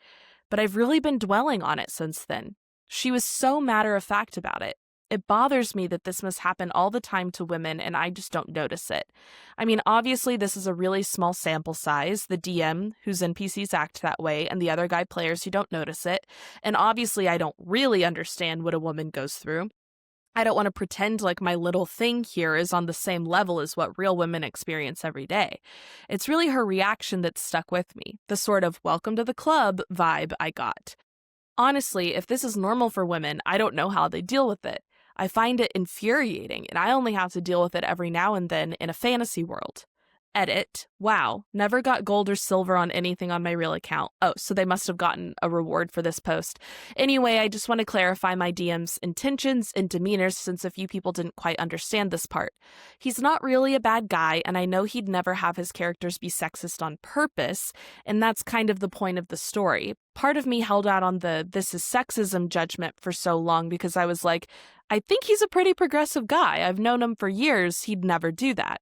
But I've really been dwelling on it since then. She was so matter-of-fact about it. It bothers me that this must happen all the time to women, and I just don't notice it. I mean, obviously this is a really small sample size, the DM, whose NPCs act that way, and the other guy players who don't notice it, and obviously I don't really understand what a woman goes through. I don't want to pretend like my little thing here is on the same level as what real women experience every day. It's really her reaction that stuck with me, the sort of welcome to the club vibe I got. Honestly, if this is normal for women, I don't know how they deal with it. I find it infuriating, and I only have to deal with it every now and then in a fantasy world. Edit. Wow, never got gold or silver on anything on my real account. Oh, so they must have gotten a reward for this post. Anyway, I just want to clarify my DM's intentions and demeanors since a few people didn't quite understand this part. He's not really a bad guy, and I know he'd never have his characters be sexist on purpose, and that's kind of the point of the story. Part of me held out on the this is sexism judgment for so long because I was like, I think he's a pretty progressive guy. I've known him for years. He'd never do that.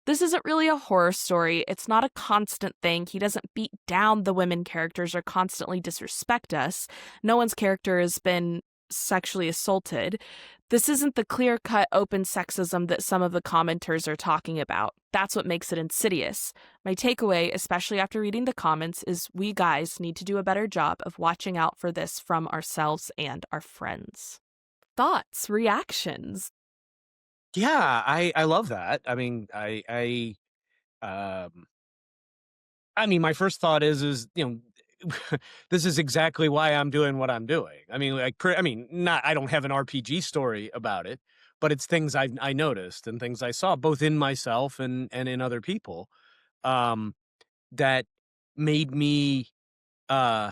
This isn't really a horror story. It's not a constant thing. He doesn't beat down the women characters or constantly disrespect us. No one's character has been sexually assaulted. This isn't the clear-cut open sexism that some of the commenters are talking about. That's what makes it insidious. My takeaway, especially after reading the comments, is we guys need to do a better job of watching out for this from ourselves and our friends. Thoughts, reactions? Yeah, I love that. I mean, my first thought is this is exactly why I'm doing what I'm doing. I mean, not I don't have an RPG story about it, but it's things I noticed and things I saw both in myself and in other people, that made me uh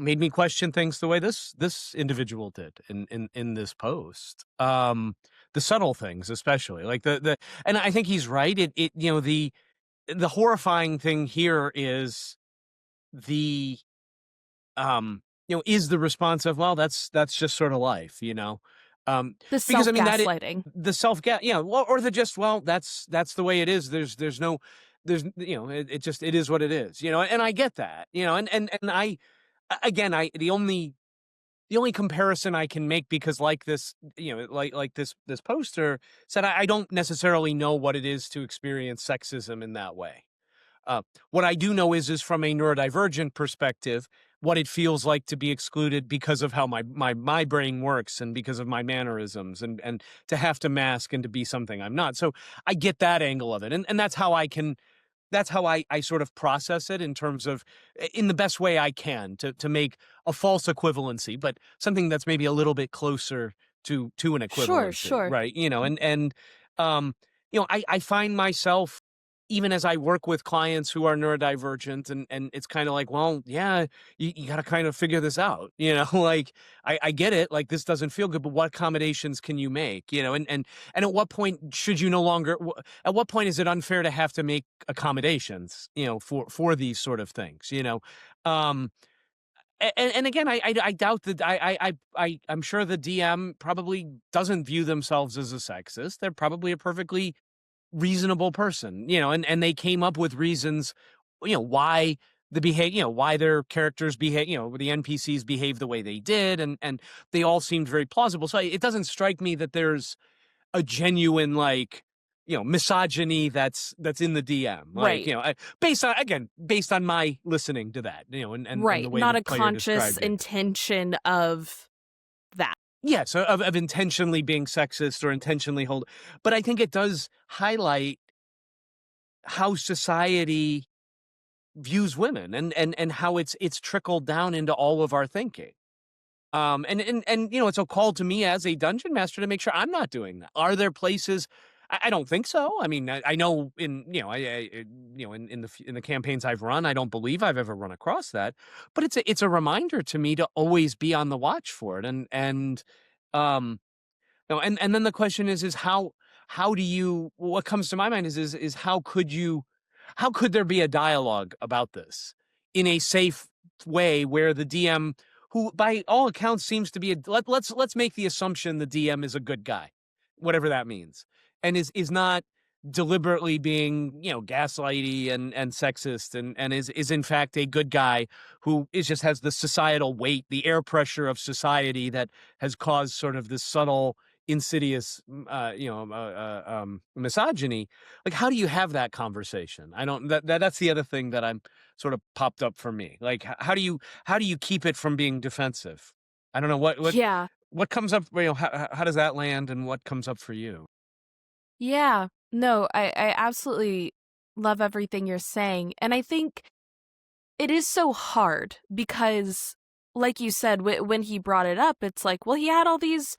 made me question things the way this individual did in this post. The subtle things, especially like and I think he's right. The horrifying thing here is the is the response of, well, that's just sort of life, The Because I mean self-gaslighting. the or the just, well, that's the way it is. There's no, it just, it is what it is, and I get that, and again, the only comparison I can make, because like this, like this poster said, I don't necessarily know what it is to experience sexism in that way. What I do know is from a neurodivergent perspective, what it feels like to be excluded because of how my brain works, and because of my mannerisms, and to have to mask and to be something I'm not. So I get that angle of it, and that's how I sort of process it, in terms of, in the best way I can, to make a false equivalency, but something that's maybe a little bit closer to an Sure, equivalency, sure. right? Um, I find myself, even as I work with clients who are neurodivergent, and it's kind of like, well, yeah, you got to kind of figure this out, like, I get it, like, this doesn't feel good, but what accommodations can you make, and at what point should you no longer, at what point is it unfair to have to make accommodations, for these sort of things, um, and again, I doubt that, I'm sure the DM probably doesn't view themselves as a sexist. They're probably a perfectly reasonable person, and they came up with reasons, why why their characters behave, the NPCs behave the way they did, and they all seemed very plausible. So it doesn't strike me that there's a genuine, like, misogyny that's in the DM, like, Right. based on my listening to that, and Right. the way Not the a player conscious described it. intention of that. Yes, of intentionally being sexist or intentionally hold, but I think it does highlight how society views women, and how it's trickled down into all of our thinking. And it's a call to me as a dungeon master to make sure I'm not doing that. Are there places? I don't think so. I mean, I know, in the campaigns I've run, I don't believe I've ever run across that. But it's a reminder to me to always be on the watch for it. Um, and then the question is how do you, what comes to my mind is how could there be a dialogue about this in a safe way, where the DM, who by all accounts seems to be let's make the assumption the DM is a good guy, whatever that means, and is not deliberately being, gaslighty and sexist, and is in fact a good guy who is just has the societal weight, the air pressure of society that has caused sort of this subtle, insidious, misogyny. Like, how do you have that conversation? I don't, that's the other thing that I'm sort of popped up for me. Like, how do you keep it from being defensive? I don't know Yeah. what comes up, how does that land, and what comes up for you? Yeah. No, I absolutely love everything you're saying. And I think it is so hard because, like you said, when he brought it up, it's like, well, he had all these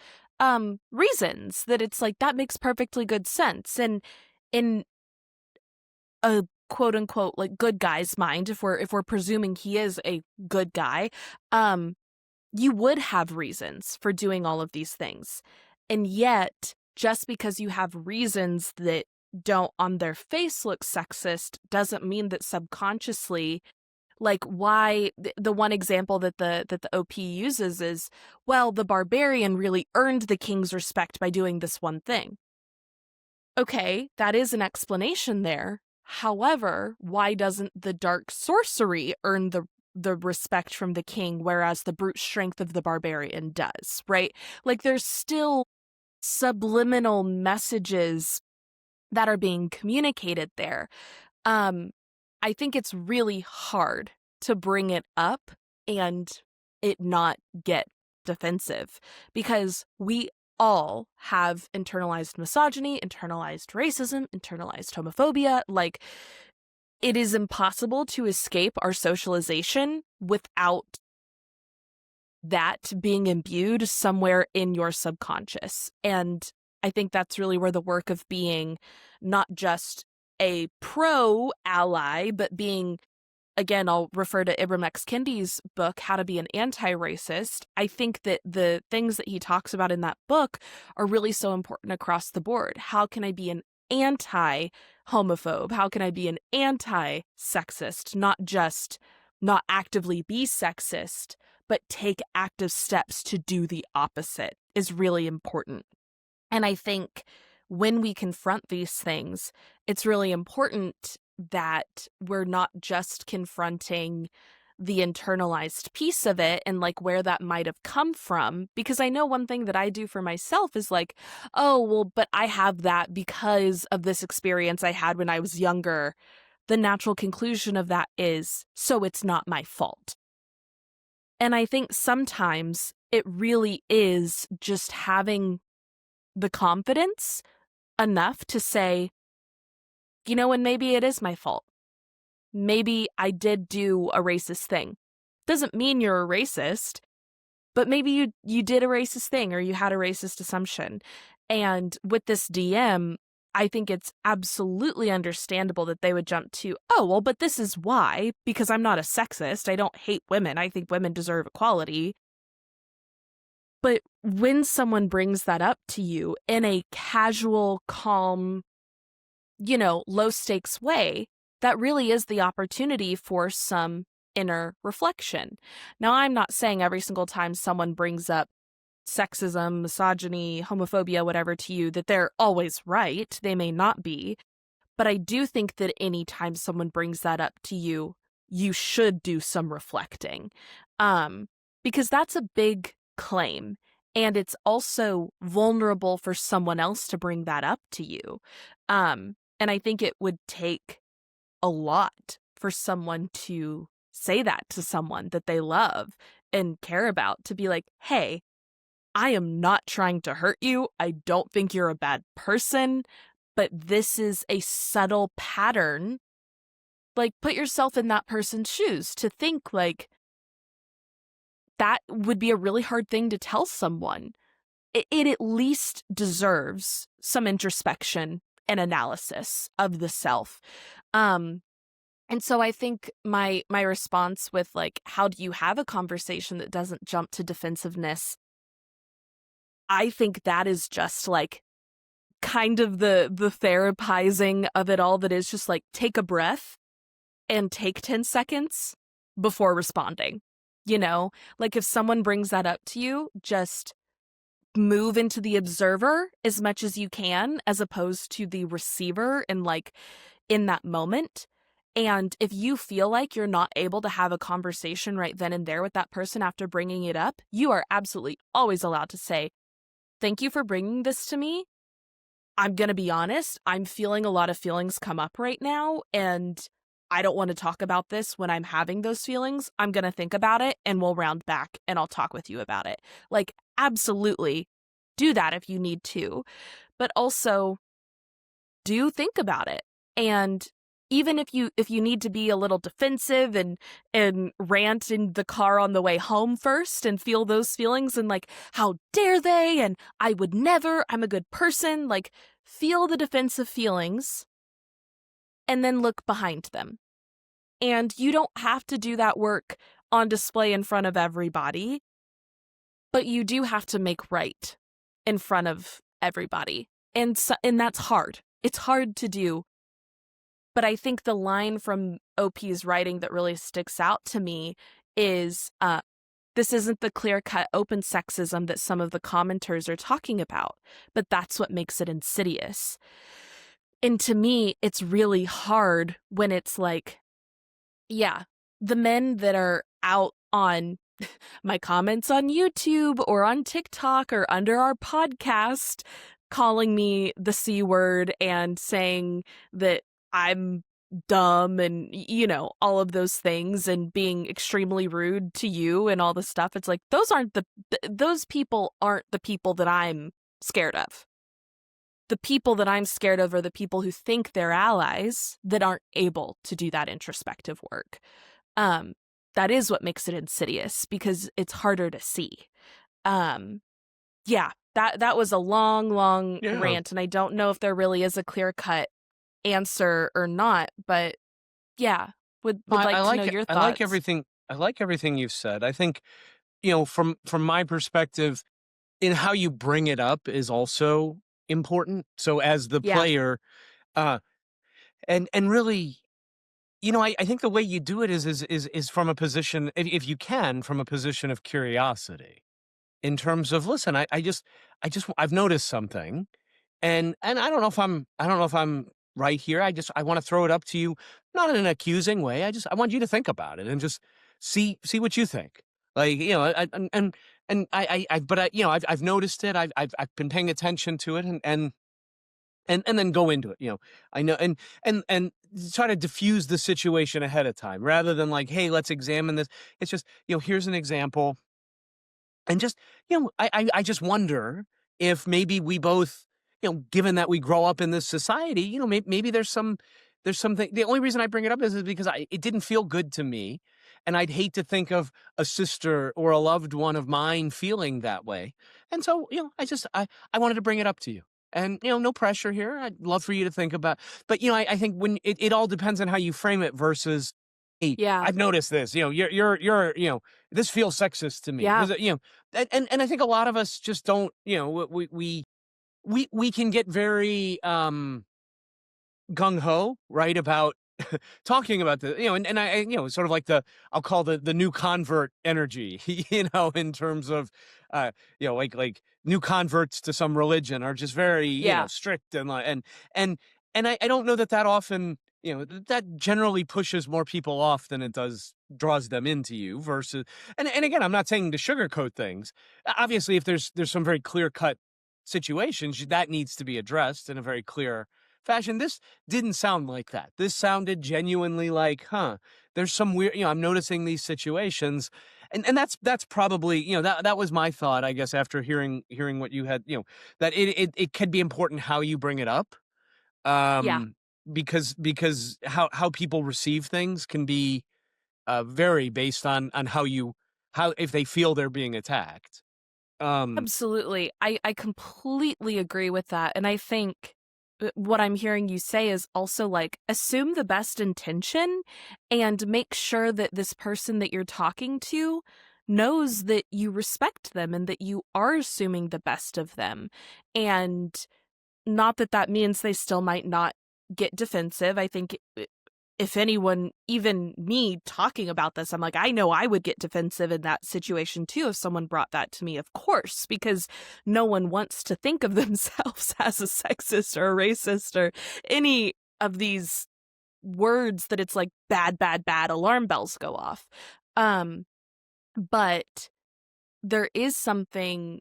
reasons that it's like, that makes perfectly good sense. And in a quote unquote like good guy's mind, if we're presuming he is a good guy, um, you would have reasons for doing all of these things. And yet, just because you have reasons that don't on their face look sexist doesn't mean that subconsciously, like, why the one example that the OP uses is, well, the barbarian really earned the king's respect by doing this one thing. Okay, that is an explanation there. However, why doesn't the dark sorcery earn the respect from the king, whereas the brute strength of the barbarian does, right? Like, there's still subliminal messages that are being communicated there. I think it's really hard to bring it up and it not get defensive, because we all have internalized misogyny, internalized racism, internalized homophobia. Like, it is impossible to escape our socialization without that being imbued somewhere in your subconscious. And I think that's really where the work of being not just a pro ally, but being, again, I'll refer to Ibram X. Kendi's book, How to Be an Anti-Racist. I think that the things that he talks about in that book are really so important across the board. How can I be an anti-homophobe? How can I be an anti-sexist? Not just not actively be sexist, but take active steps to do the opposite. is really important. And I think when we confront these things, it's really important that we're not just confronting the internalized piece of it and like where that might have come from. Because I know one thing that I do for myself is like, oh, well, but I have that because of this experience I had when I was younger. The natural conclusion of that is, so it's not my fault. And I think sometimes it really is just having the confidence enough to say, you know, and maybe it is my fault. Maybe I did do a racist thing. Doesn't mean you're a racist, but maybe you did a racist thing or you had a racist assumption. And with this DM, I think it's absolutely understandable that they would jump to, oh, well, but this is why, because I'm not a sexist. I don't hate women. I think women deserve equality. But when someone brings that up to you in a casual, calm, you know, low stakes way, that really is the opportunity for some inner reflection. Now, I'm not saying every single time someone brings up sexism, misogyny, homophobia, whatever to you, that they're always right. They may not be. But I do think that anytime someone brings that up to you, you should do some reflecting. Because that's a big claim. And it's also vulnerable for someone else to bring that up to you. And I think it would take a lot for someone to say that to someone that they love and care about, to be like, hey, I am not trying to hurt you. I don't think you're a bad person, but this is a subtle pattern. Like, put yourself in that person's shoes to think like that would be a really hard thing to tell someone. It at least deserves some introspection and analysis of the self. And so I think my response with like, how do you have a conversation that doesn't jump to defensiveness? I think that is just like kind of the therapizing of it all, that is just like, take a breath and take 10 seconds before responding. You know, like if someone brings that up to you, just move into the observer as much as you can, as opposed to the receiver and like in that moment. And if you feel like you're not able to have a conversation right then and there with that person after bringing it up, you are absolutely always allowed to say, thank you for bringing this to me. I'm going to be honest, I'm feeling a lot of feelings come up right now, and I don't want to talk about this when I'm having those feelings. I'm going to think about it and we'll round back and I'll talk with you about it. Like, absolutely do that if you need to, but also do think about it. And even if you need to be a little defensive and rant in the car on the way home first and feel those feelings and like, how dare they? And I would never, I'm a good person. Like, feel the defensive feelings and then look behind them. And you don't have to do that work on display in front of everybody, but you do have to make right in front of everybody. And that's hard. It's hard to do. But I think the line from OP's writing that really sticks out to me is, this isn't the clear-cut open sexism that some of the commenters are talking about, but that's what makes it insidious. And to me, it's really hard when it's like, yeah, the men that are out on my comments on YouTube or on TikTok or under our podcast calling me the C word and saying that I'm dumb and, you know, all of those things, and being extremely rude to you and all this stuff. It's like, those people aren't the people that I'm scared of. The people that I'm scared of are the people who think they're allies that aren't able to do that introspective work. That is what makes it insidious, because it's harder to see. Yeah, that was a long rant, and I don't know if there really is a clear-cut answer or not, but yeah, would like to know your thoughts. I like everything you've said. I think, you know, from my perspective, in how you bring it up is also important. So as the player, and really, you know, I think the way you do it is from a position, if you can, from a position of curiosity. in terms of, listen, I've noticed something, and I don't know if I'm right here. I want to throw it up to you, not in an accusing way. I want you to think about it and just see what you think. Like, I've noticed it. I've been paying attention to it, and then go into it. I know, and try to diffuse the situation ahead of time rather than like, hey, let's examine this. It's just, here's an example. And just, I just wonder if maybe we both, given that we grow up in this society, maybe there's something. The only reason I bring it up is because it didn't feel good to me. And I'd hate to think of a sister or a loved one of mine feeling that way. And so, I wanted to bring it up to you. And, no pressure here. I'd love for you to think about, but, I think when it all depends on how you frame it versus, hey, Yeah. I've noticed this, this feels sexist to me. Yeah. And I think a lot of us just don't, we can get very gung ho, right, about talking about the, and I, sort of like I'll call the new convert energy, in terms of, like new converts to some religion are just very, Yeah. strict and like, and I don't know that often, that generally pushes more people off than it draws them into you versus, and again, I'm not saying to sugarcoat things. Obviously, if there's some very clear cut situations that needs to be addressed in a very clear fashion. This didn't sound like that. This sounded genuinely like, there's some weird, I'm noticing these situations. And that's probably, that was my thought, I guess, after hearing what you had, that it could be important how you bring it up. Yeah. Because how people receive things can be vary based on how if they feel they're being attacked. Absolutely. I completely agree with that. And I think what I'm hearing you say is also like assume the best intention and make sure that this person that you're talking to knows that you respect them and that you are assuming the best of them. And not that that means they still might not get defensive. I think if anyone, even me talking about this, I'm like, I know I would get defensive in that situation too if someone brought that to me, of course, because no one wants to think of themselves as a sexist or a racist or any of these words that it's like bad, bad, bad, alarm bells go off. But there is something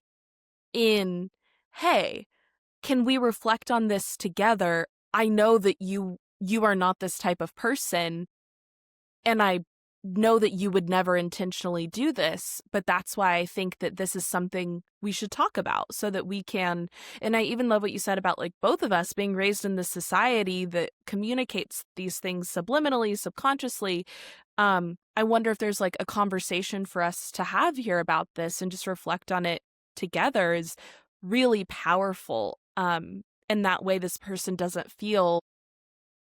in, hey, can we reflect on this together? I know that you are not this type of person, and I know that you would never intentionally do this, but that's why I think that this is something we should talk about so that we can, and I even love what you said about like both of us being raised in this society that communicates these things subliminally, subconsciously. I wonder if there's like a conversation for us to have here about this and just reflect on it together is really powerful. And that way this person doesn't feel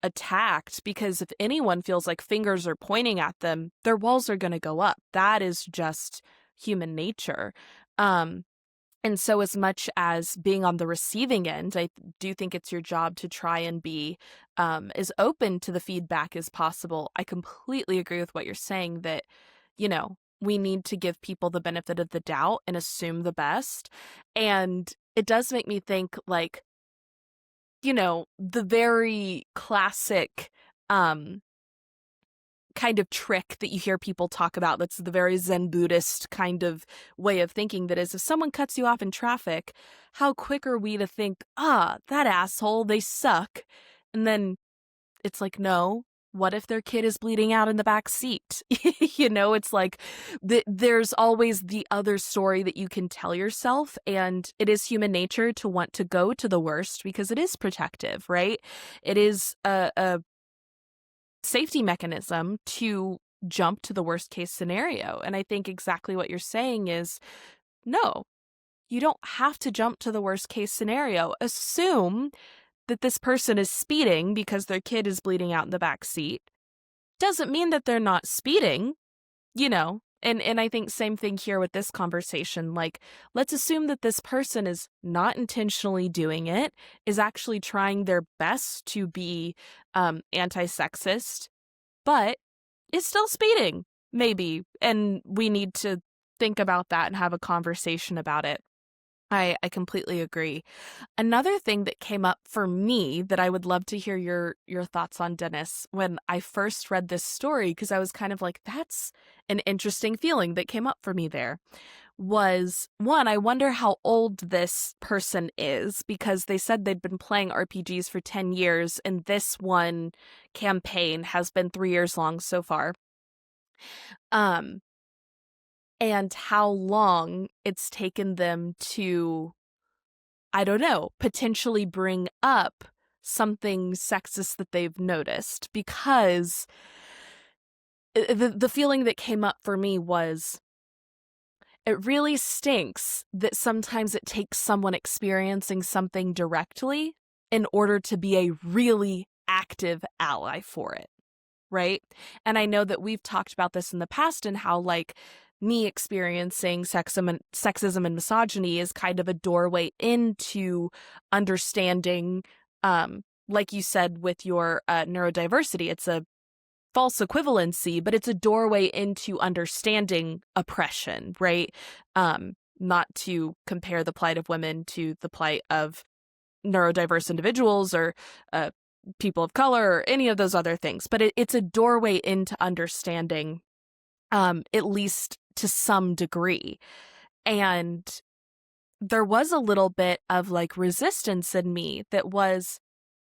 attacked, because if anyone feels like fingers are pointing at them, their walls are going to go up. That is just human nature. And so as much as being on the receiving end, I do think it's your job to try and be as open to the feedback as possible. I completely agree with what you're saying that, we need to give people the benefit of the doubt and assume the best. And it does make me think like, the very classic kind of trick that you hear people talk about, that's the very Zen Buddhist kind of way of thinking, that is, if someone cuts you off in traffic, how quick are we to think, that asshole, they suck? And then it's like, no, what if their kid is bleeding out in the back seat? It's like there's always the other story that you can tell yourself. And it is human nature to want to go to the worst because it is protective, right? It is a safety mechanism to jump to the worst case scenario. And I think exactly what you're saying is, no, you don't have to jump to the worst case scenario. Assume that this person is speeding because their kid is bleeding out in the back seat. Doesn't mean that they're not speeding, and I think same thing here with this conversation. Like, let's assume that this person is not intentionally doing it, is actually trying their best to be anti-sexist, but is still speeding, maybe. And we need to think about that and have a conversation about it. I completely agree. Another thing that came up for me that I would love to hear your thoughts on, Dennis, when I first read this story, because I was kind of like, that's an interesting feeling that came up for me there, was one, I wonder how old this person is, because they said they'd been playing RPGs for 10 years, and this one campaign has been 3 years long so far. And how long it's taken them to, I don't know, potentially bring up something sexist that they've noticed. Because the feeling that came up for me was, it really stinks that sometimes it takes someone experiencing something directly in order to be a really active ally for it, right? And I know that we've talked about this in the past, and how, like, me experiencing sexism and misogyny is kind of a doorway into understanding, like you said, with your neurodiversity, it's a false equivalency, but it's a doorway into understanding oppression, right? Not to compare the plight of women to the plight of neurodiverse individuals or people of color or any of those other things, but it's a doorway into understanding, at least to some degree. And there was a little bit of like resistance in me that was,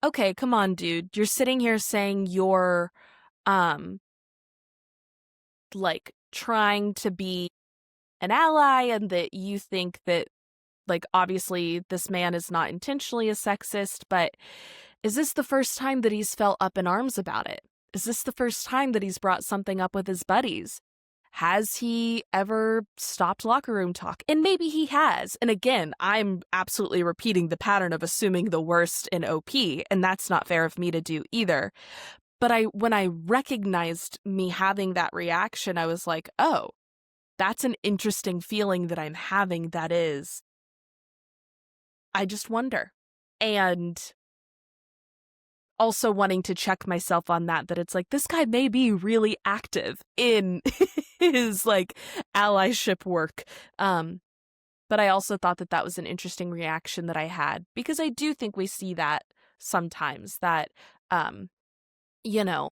okay, come on, dude, you're sitting here saying you're like trying to be an ally, and that you think that, like, obviously this man is not intentionally a sexist, but is this the first time that he's felt up in arms about it? Is this the first time that he's brought something up with his buddies? Has he ever stopped locker room talk? And maybe he has. And again, I'm absolutely repeating the pattern of assuming the worst in OP, and that's not fair of me to do either. But when I recognized me having that reaction, I was like, oh, that's an interesting feeling that I'm having. That is, I just wonder. And also wanting to check myself on that it's like, this guy may be really active in his like allyship work. But I also thought that was an interesting reaction that I had, because I do think we see that sometimes, that, you know,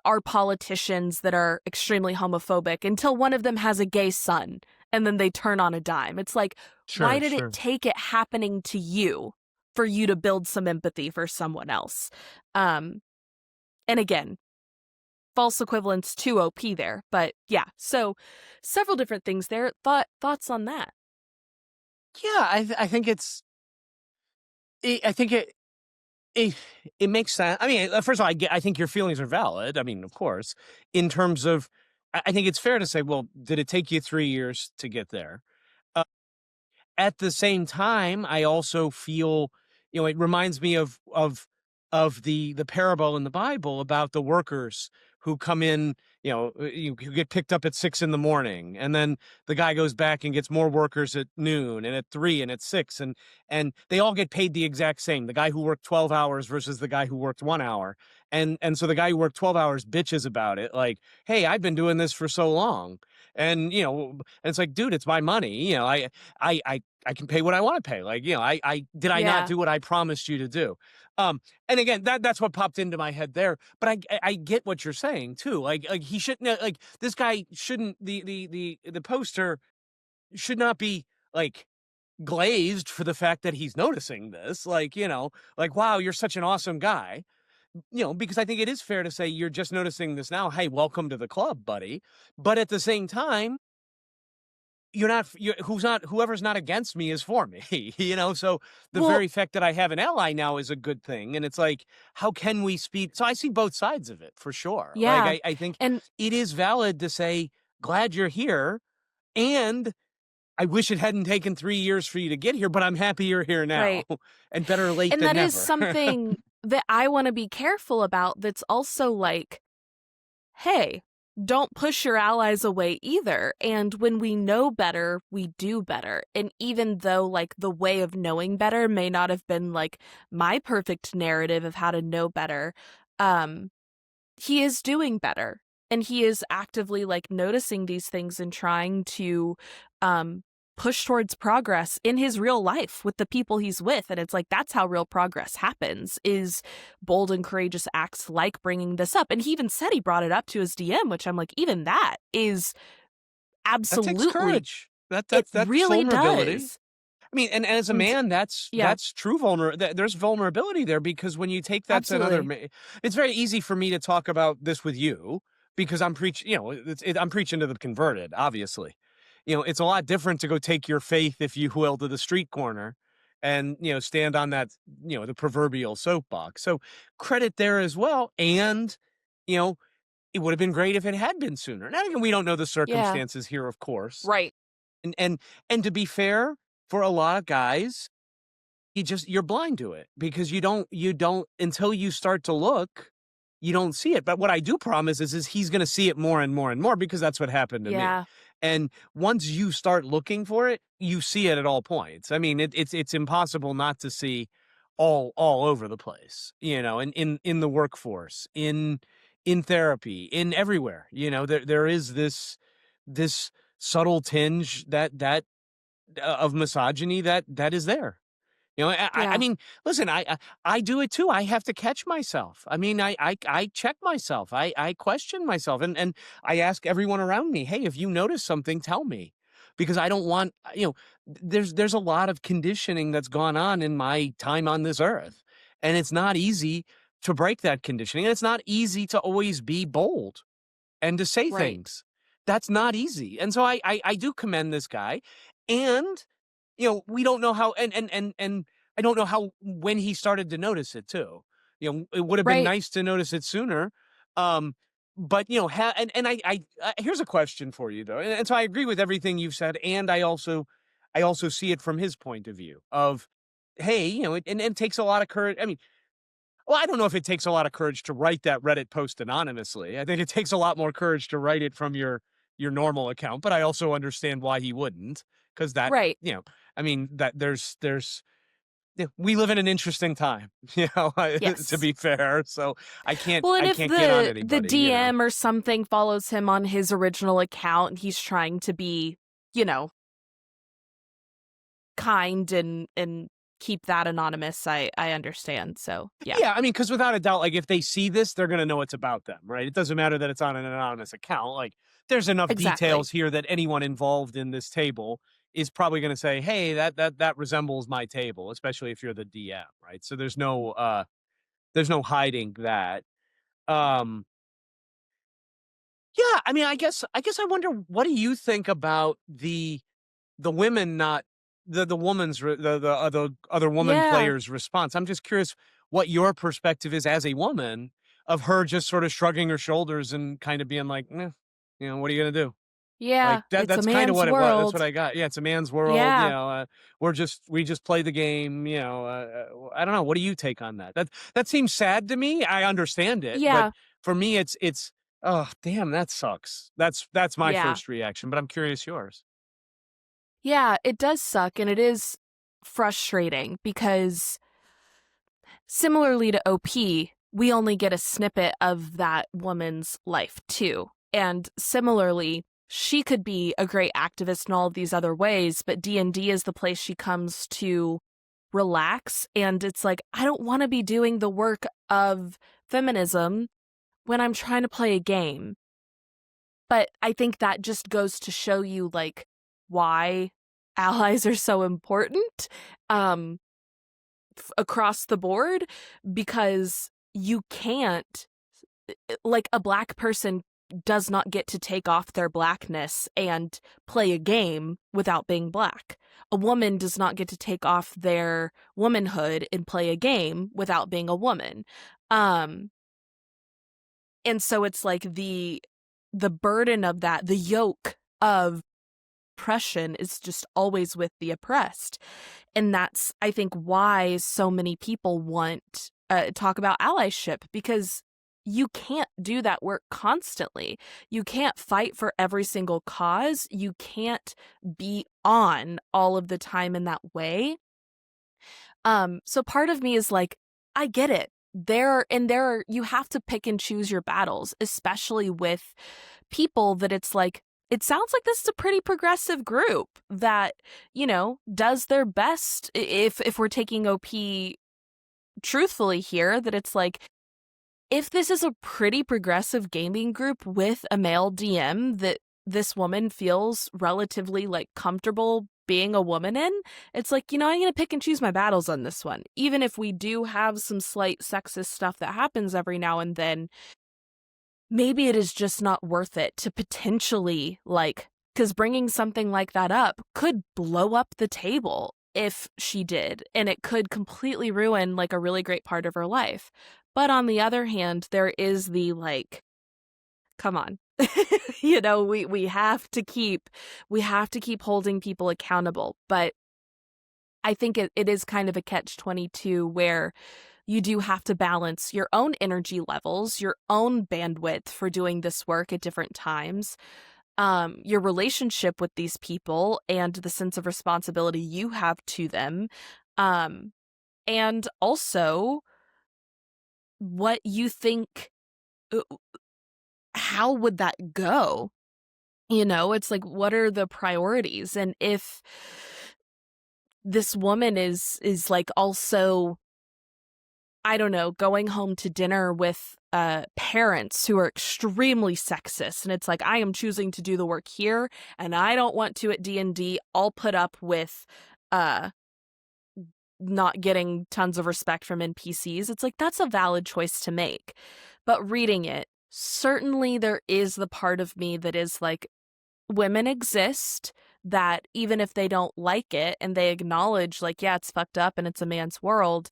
our politicians that are extremely homophobic until one of them has a gay son, and then they turn on a dime. It's like, why did it take it happening to you for you to build some empathy for someone else? And again, false equivalence to OP there. But yeah, so several different things there. Thoughts on that? Yeah, I think it makes sense. I mean, first of all, I think your feelings are valid. I mean, of course, in terms of, I think it's fair to say, well, did it take you 3 years to get there? At the same time, I also feel, it reminds me of the parable in the Bible about the workers who come in, you get picked up at 6 in the morning, and then the guy goes back and gets more workers at noon and at 3 and at 6, and they all get paid the exact same. The guy who worked 12 hours versus the guy who worked 1 hour. And so the guy who worked 12 hours bitches about it, like, hey, I've been doing this for so long. And it's like, dude, it's my money. I can pay what I want to pay. Like, did I not do what I promised you to do? And again, that's what popped into my head there. But I get what you're saying too. Like he shouldn't, like, this guy shouldn't, the poster should not be like glazed for the fact that he's noticing this. Like, like, wow, you're such an awesome guy. Because I think it is fair to say you're just noticing this now. Hey, welcome to the club, buddy. But at the same time, whoever's not against me is for me, so the very fact that I have an ally now is a good thing. And it's like, how can we speed? So I see both sides of it for sure. Yeah. Like, I think it is valid to say, glad you're here. And I wish it hadn't taken 3 years for you to get here, but I'm happy you're here now. Right. And better late and than that never. is something that I want to be careful about. That's also like, hey, don't push your allies away either. And when we know better, we do better. And even though like the way of knowing better may not have been like my perfect narrative of how to know better, he is doing better. and he is actively like noticing these things and trying to push towards progress in his real life with the people he's with. And it's like, that's how real progress happens, is bold and courageous acts like bringing this up. And he even said he brought it up to his DM, which I'm like, even that is That takes absolutely, courage. it That's really vulnerability. does. I mean, and as a And man, yeah, that's true there's vulnerability there, because when you take that to another absolutely. it's very easy for me to talk about this with you because I'm preaching, I'm preaching to the converted, obviously. It's a lot different to go take your faith, if you will, to the street corner and, stand on that, the proverbial soapbox. So credit there as well. And, you know, it would have been great if it had been sooner. Now, even we don't know the Yeah, circumstances here, of course. right, And to be fair, for a lot of guys, you're blind to it because you don't until you start to look, you don't see it. But what I do promise is he's going to see it more and more and more, because that's what happened to me. yeah, And once you start looking for it, you see it at all points. I mean, it's impossible not to see all over the place, in the workforce, in therapy, in everywhere. There is this subtle tinge that of misogyny that is there. I yeah, mean, listen, I do it too. I have to catch myself. I mean, I check myself. I question myself, and I ask everyone around me, hey, if you notice something, tell me, because I don't want, there's a lot of conditioning that's gone on in my time on this earth, and it's not easy to break that conditioning, and it's not easy to always be bold and to say right, things. That's not easy. And so I do commend this guy. And we don't know how, and I don't know how, when he started to notice it too. It would have been right. nice to notice it sooner. Um, but and here's a question for you though. And so I agree with everything you've said. And I also see it from his point of view of, hey, and it takes a lot of courage. I mean, well, I don't know if it takes a lot of courage to write that Reddit post anonymously. I think it takes a lot more courage to write it from your normal account, but I also understand why he wouldn't, because Right. I mean, that we live in an interesting time, to Yes. be fair. So Well, and I if can't get on the anybody. DM or something follows him on his original account and he's trying to be, you know, kind and keep that anonymous, I understand. So, yeah. Yeah, I mean, because without a doubt, like if they see this, they're gonna know it's about them, right? It doesn't matter that it's on an anonymous account. Like, there's enough Exactly. details here that anyone involved in this table is probably gonna say, "Hey, that resembles my table," especially if you're the DM, right? So there's no hiding that. Um, yeah, I mean, I guess I wonder, what do you think about the women, not the woman's the other woman Yeah. players' response? I'm just curious what your perspective is as a woman, of her just sort of shrugging her shoulders and kind of being like, "Meh, what are you gonna do?" Like Yeah. It's a that's kind of man's what it was. That's what world. I got. Yeah, it's a man's world. Yeah. We just play the game. I don't know. What do you take on that? That seems sad to me. I understand it, but Yeah. for me, it's oh damn, that sucks. That's my Yeah. first reaction. But I'm curious yours. Yeah, it does suck and it is frustrating because similarly to OP, we only get a snippet of that woman's life too. And similarly, she could be a great activist in all of these other ways, but D&D is the place she comes to relax. And it's like, I don't want to be doing the work of feminism when I'm trying to play a game. But I think that just goes to show you like why allies are so important. Um Across the board, because you can't, like, a black person does not get to take off their blackness and play a game without being black. A woman does not get to take off their womanhood and play a game without being a woman. Um and so it's like the burden of that, the yoke of oppression is just always with the oppressed. And that's, I think, why so many people want talk about allyship, because you can't do that work constantly. You can't fight for every single cause. You can't be on all of the time in that way. So part of me is like, I get it. you have to pick and choose your battles, especially with people that it's like, it sounds like this is a pretty progressive group that, does their best. If we're taking OP truthfully here, that it's like, if this is a pretty progressive gaming group with a male DM that this woman feels relatively like comfortable being a woman in, it's like, I'm going to pick and choose my battles on this one. Even if we do have some slight sexist stuff that happens every now and then, maybe it is just not worth it to potentially, because bringing something like that up could blow up the table if she did, and it could completely ruin like a really great part of her life. But on the other hand, there is the come on. we have to keep holding people accountable. But I think it is kind of a catch-22 where you do have to balance your own energy levels, your own bandwidth for doing this work at different times, your relationship with these people and the sense of responsibility you have to them, and also what you think, how would that go? It's like, what are the priorities? And if this woman is like also, I don't know, going home to dinner with parents who are extremely sexist, and it's like, I am choosing to do the work here, and I don't want to at D&D. I'll put up with not getting tons of respect from NPCs. It's like, that's a valid choice to make. But reading it, certainly there is the part of me that is like, women exist, that even if they don't like it and they acknowledge like, yeah, it's fucked up and it's a man's world,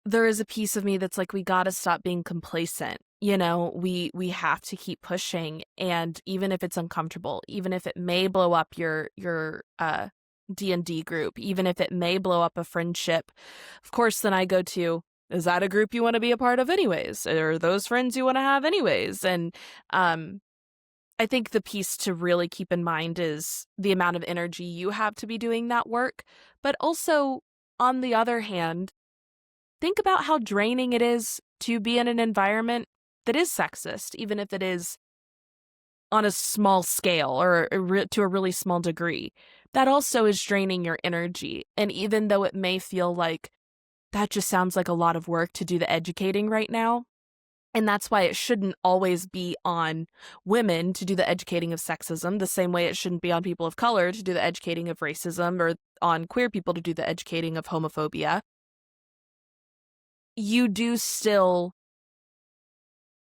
there is a piece of me that's like, we gotta stop being complacent. We have to keep pushing, and even if it's uncomfortable, even if it may blow up your D&D group, even if it may blow up a friendship, of course, then I go to, is that a group you want to be a part of anyways? Are those friends you want to have anyways? And I think the piece to really keep in mind is the amount of energy you have to be doing that work. But also, on the other hand, think about how draining it is to be in an environment that is sexist, even if it is on a small scale or to a really small degree. That also is draining your energy. And even though it may feel like that just sounds like a lot of work to do the educating right now, and that's why it shouldn't always be on women to do the educating of sexism, the same way it shouldn't be on people of color to do the educating of racism, or on queer people to do the educating of homophobia. You do still,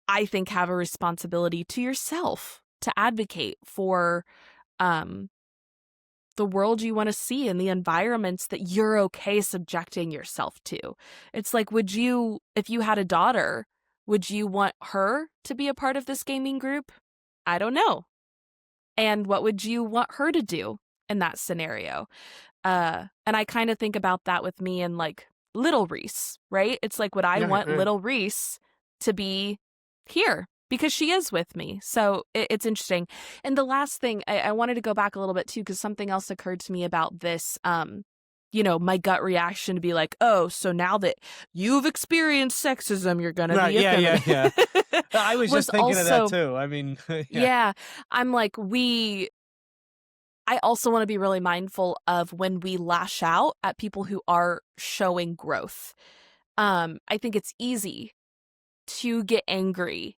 I think, have a responsibility to yourself to advocate for the world you want to see and the environments that you're okay subjecting yourself to. It's like, if you had a daughter, would you want her to be a part of this gaming group? I don't know. And what would you want her to do in that scenario? And I kind of think about that with me and like little Reese, right? It's like, would I want little Reese to be here? Because she is with me. So it's interesting. And the last thing, I wanted to go back a little bit too, because something else occurred to me about this. My gut reaction to be like, oh, so now that you've experienced sexism, you're going to be a feminist. Yeah. I was just thinking of that too. I mean, yeah. I'm like, I also want to be really mindful of when we lash out at people who are showing growth. I think it's easy to get angry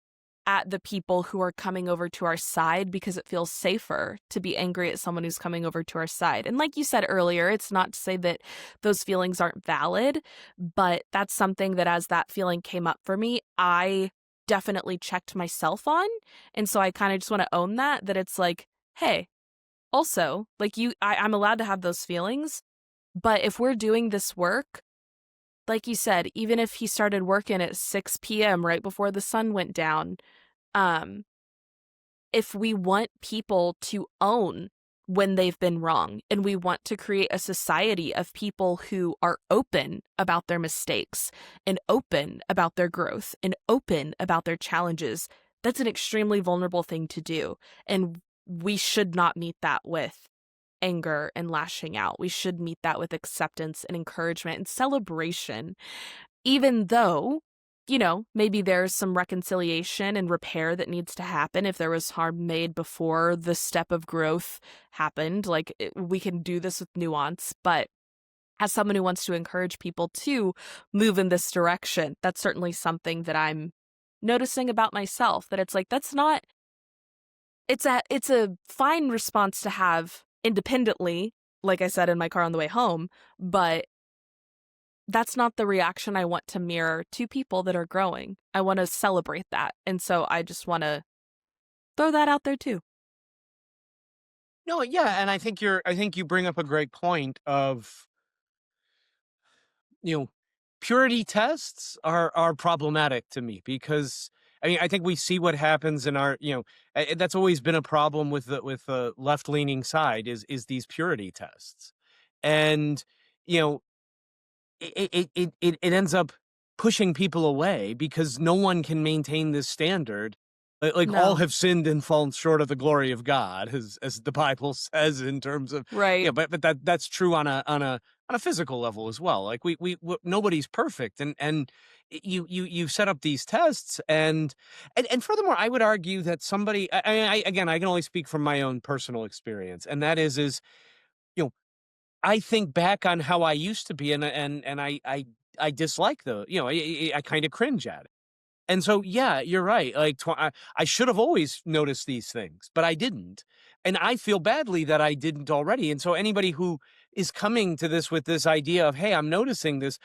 at the people who are coming over to our side because it feels safer to be angry at someone who's coming over to our side. And like you said earlier, it's not to say that those feelings aren't valid, but that's something that as that feeling came up for me, I definitely checked myself on. And so I kind of just want to own that it's like, hey, also, like I'm allowed to have those feelings, but if we're doing this work, like you said, even if he started working at 6 p.m. right before the sun went down, if we want people to own when they've been wrong, and we want to create a society of people who are open about their mistakes and open about their growth and open about their challenges, that's an extremely vulnerable thing to do. And we should not meet that with anger and lashing out. We should meet that with acceptance and encouragement and celebration. even though, maybe there's some reconciliation and repair that needs to happen if there was harm made before the step of growth happened. Like, we can do this with nuance, but as someone who wants to encourage people to move in this direction, that's certainly something that I'm noticing about myself, that it's like, that's not, it's a fine response to have independently, like I said in my car on the way home, but that's not the reaction I want to mirror to people that are growing. I want to celebrate that. And so I just want to throw that out there too. No, yeah, and I think you bring up a great point of, you know, purity tests are problematic to me because I mean, I think we see what happens in our, that's always been a problem with the left-leaning side is these purity tests. And, you know, it ends up pushing people away because no one can maintain this standard. Like all No. have sinned and fallen short of the glory of God, as the Bible says in terms of Right. but that's true on a physical level as well. Like nobody's perfect, and you set up these tests, and furthermore, I would argue that somebody again I can only speak from my own personal experience, and that is you know I think back on how I used to be, and I dislike I kind of cringe at it. And so, yeah, you're right. Like I should have always noticed these things, but I didn't, and I feel badly that I didn't already. And so, anybody who is coming to this with this idea of, "Hey, I'm noticing this,"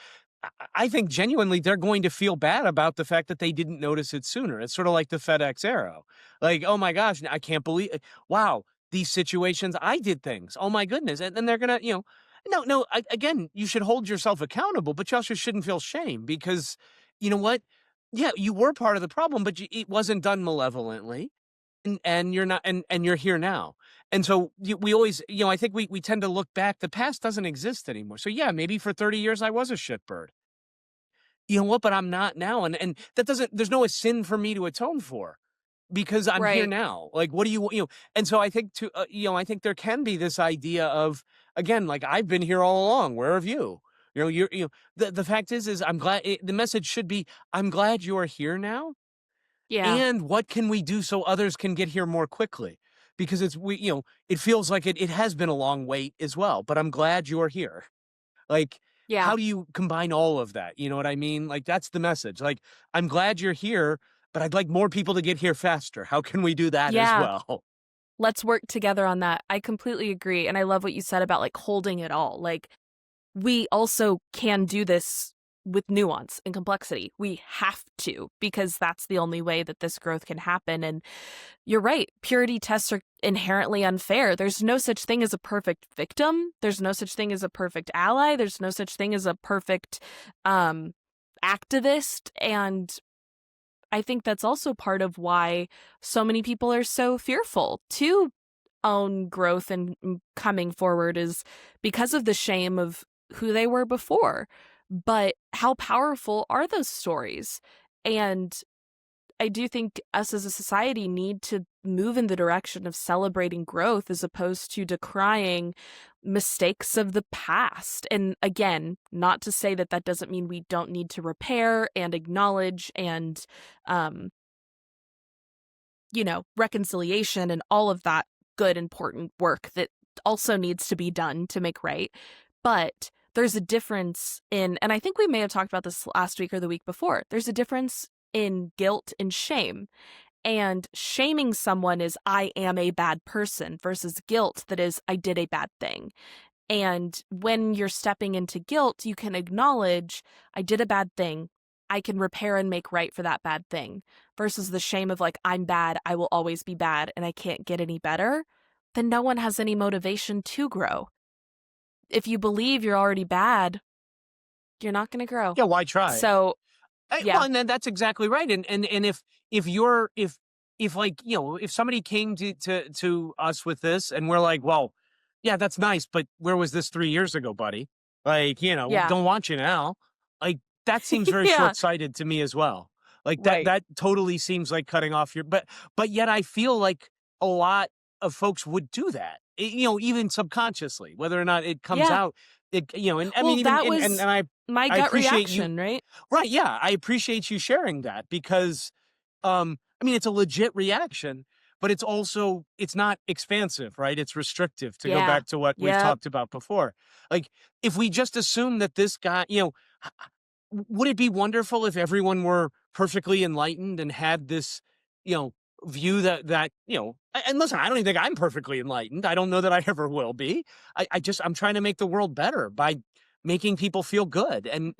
I think genuinely they're going to feel bad about the fact that they didn't notice it sooner. It's sort of like the FedEx arrow. Like, "Oh my gosh, I can't believe wow, these situations I did things. Oh my goodness." And then they're going to, no, again, you should hold yourself accountable, but you also shouldn't feel shame because you know what? Yeah, you were part of the problem, but it wasn't done malevolently, and you're not, and you're here now. And so we always, I think we tend to look back. The past doesn't exist anymore. So yeah, maybe for 30 years I was a shitbird. You know what? But I'm not now, and that doesn't. There's no sin for me to atone for because I'm here Right. now. Like, what do you? And so I think I think there can be this idea of again, like I've been here all along. Where have you? The fact is I'm glad. The message should be, I'm glad you are here now, Yeah. and what can we do so others can get here more quickly? Because it feels like it has been a long wait as well. But I'm glad you're here. Like, Yeah. how do you combine all of that? You know what I mean? Like, that's the message. Like, I'm glad you're here, but I'd like more people to get here faster. How can we do that as Yeah. well? Let's work together on that. I completely agree. And I love what you said about like holding it all. Like, we also can do this with nuance and complexity. We have to, because that's the only way that this growth can happen. And you're right, purity tests are inherently unfair. There's no such thing as a perfect victim. There's no such thing as a perfect ally. There's no such thing as a perfect activist. And I think that's also part of why so many people are so fearful to own growth and coming forward, is because of the shame of who they were before. But how powerful are those stories? And I do think us as a society need to move in the direction of celebrating growth as opposed to decrying mistakes of the past. And again, not to say that that doesn't mean we don't need to repair and acknowledge and, reconciliation and all of that good, important work that also needs to be done to make right. But there's a difference in, and I think we may have talked about this last week or the week before, there's a difference in guilt and shame. And shaming someone is, I am a bad person, versus guilt that is, I did a bad thing. And when you're stepping into guilt, you can acknowledge, I did a bad thing. I can repair and make right for that bad thing. Versus the shame of like, I'm bad, I will always be bad, and I can't get any better. Then no one has any motivation to grow. If you believe you're already bad, you're not going to grow. Yeah, why try? So, Well, yeah, and then that's exactly right. And if you're if like if somebody came to us with this and we're like, well, yeah, that's nice, but where was this 3 years ago, buddy? Like, yeah, don't want you now. Like that seems very yeah, short sighted to me as well. Like right. that totally seems like cutting off your. But yet I feel like a lot of folks would do that. even subconsciously, whether or not it comes Yeah. out, and I Well, mean, even, that and was my I gut appreciate you. reaction, right? Right. Yeah. I appreciate you sharing that because, I mean, it's a legit reaction, but it's not expansive, right? It's restrictive, to go Yeah. back to what we've Yep. talked about before. Like, if we just assume that this guy, would it be wonderful if everyone were perfectly enlightened and had this, you know, view and listen, I don't even think I'm perfectly enlightened. I don't know that I ever will be. I'm trying to make the world better by making people feel good and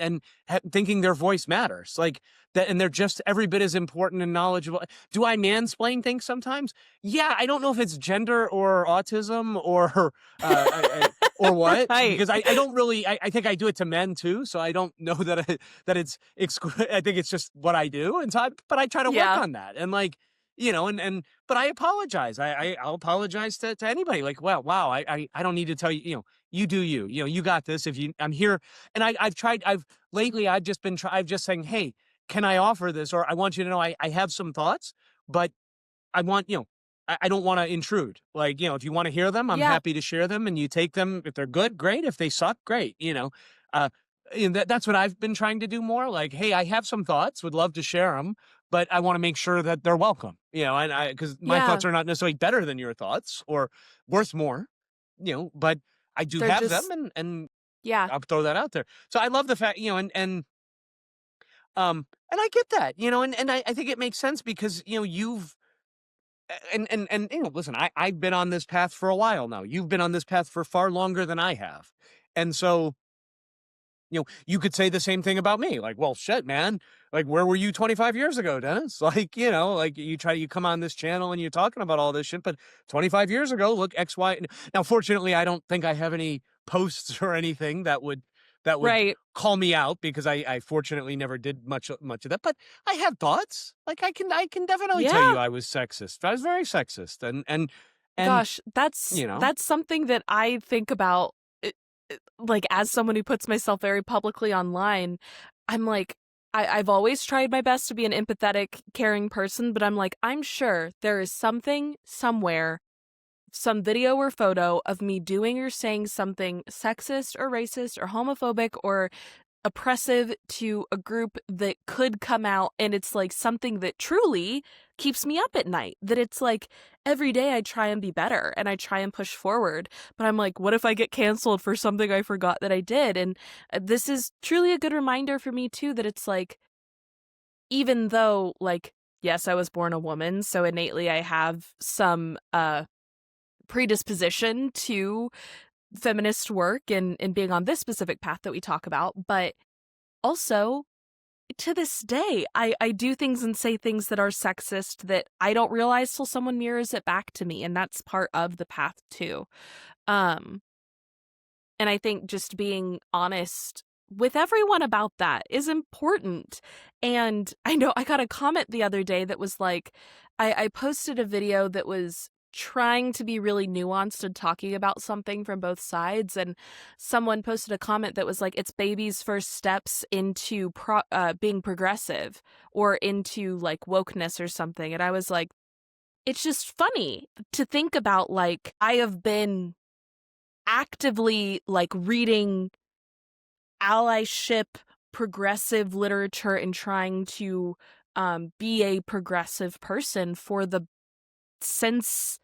thinking their voice matters, like that, and they're just every bit as important and knowledgeable. Do I mansplain things sometimes? Yeah, I don't know if it's gender or autism or or what, Right. because I don't really, I think I do it to men too, so I don't know that it's I think it's just what I do, and but I try to work Yeah. on that, and like, but I apologize. I'll apologize to anybody. Like, wow, I don't need to tell you, you do you, you got this. I'm here, and I've just been I've just saying, hey, can I offer this? Or I want you to know I have some thoughts, but I want, I don't want to intrude. Like, if you want to hear them, I'm Yeah. happy to share them, and you take them. If they're good, great. If they suck, great. Uh, that's what I've been trying to do more. Like, hey, I have some thoughts, would love to share them, but I want to make sure that they're welcome, because my Yeah. thoughts are not necessarily better than your thoughts or worth more, but I do They're have them, just and yeah. I'll throw that out there. So I love the fact, and I get that, and I think it makes sense because, you've, and listen, I've been on this path for a while now. You've been on this path for far longer than I have. And so, you could say the same thing about me. Like, well, shit, man. Like, where were you 25 years ago, Dennis? Like, like you come on this channel and you're talking about all this shit, but 25 years ago, look, X, Y. Now, fortunately, I don't think I have any posts or anything that would Right. call me out, because I fortunately never did much of that. But I have thoughts. Like, I can definitely tell Yeah. you I was sexist. I was very sexist, and Gosh, that's you know, that's something that I think about, like, as someone who puts myself very publicly online. I'm like, I've always tried my best to be an empathetic, caring person, but I'm like, I'm sure there is something somewhere, some video or photo of me doing or saying something sexist or racist or homophobic or oppressive to a group that could come out, and it's like something that truly keeps me up at night, that it's like every day I try and be better and I try and push forward, but I'm like, what if I get canceled for something I forgot that I did? And this is truly a good reminder for me too, that it's like, even though, like, yes, I was born a woman, so innately I have some predisposition to feminist work and being on this specific path that we talk about, but also, to this day, I do things and say things that are sexist that I don't realize till someone mirrors it back to me, and that's part of the path too. Um, and I think just being honest with everyone about that is important. And I know I got a comment the other day that was like, I posted a video that was trying to be really nuanced and talking about something from both sides, and someone posted a comment that was like, it's baby's first steps into being progressive or into like wokeness or something. And I was like, it's just funny to think about, like, I have been actively like reading allyship progressive literature and trying to be a progressive person for the since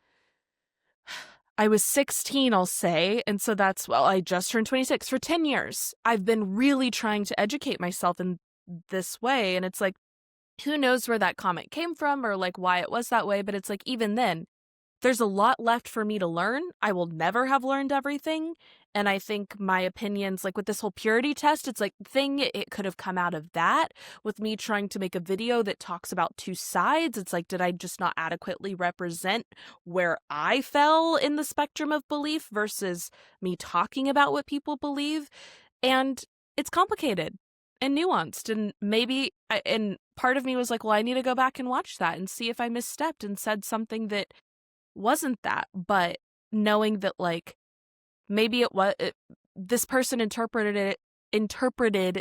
I was 16, I'll say. And so that's, well, I just turned 26. For 10 years, I've been really trying to educate myself in this way. And it's like, who knows where that comment came from or like why it was that way. But it's like, even then, there's a lot left for me to learn. I will never have learned everything. And I think my opinions, like with this whole purity test, it's like it could have come out of that. With me trying to make a video that talks about two sides, it's like, did I just not adequately represent where I fell in the spectrum of belief versus me talking about what people believe? And it's complicated and nuanced. And maybe, and part of me was like, well, I need to go back and watch that and see if I misstepped and said something that wasn't that. But knowing that, like, maybe this person interpreted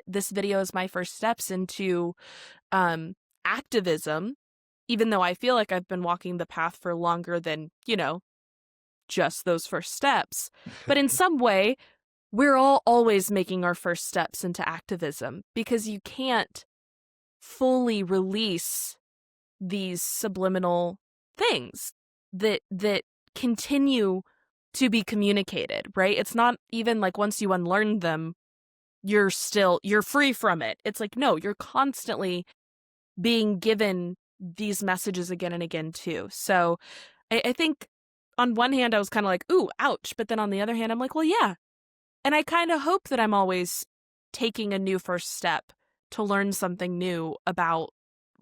this video as my first steps into activism, even though I feel like I've been walking the path for longer than, just those first steps. But in some way, we're all always making our first steps into activism, because you can't fully release these subliminal things that continue to be communicated, right? It's not even like once you unlearn them, you're free from it. It's like, no, you're constantly being given these messages again and again too. So I think on one hand I was kind of like, ooh, ouch. But then on the other hand, I'm like, well, yeah. And I kind of hope that I'm always taking a new first step to learn something new about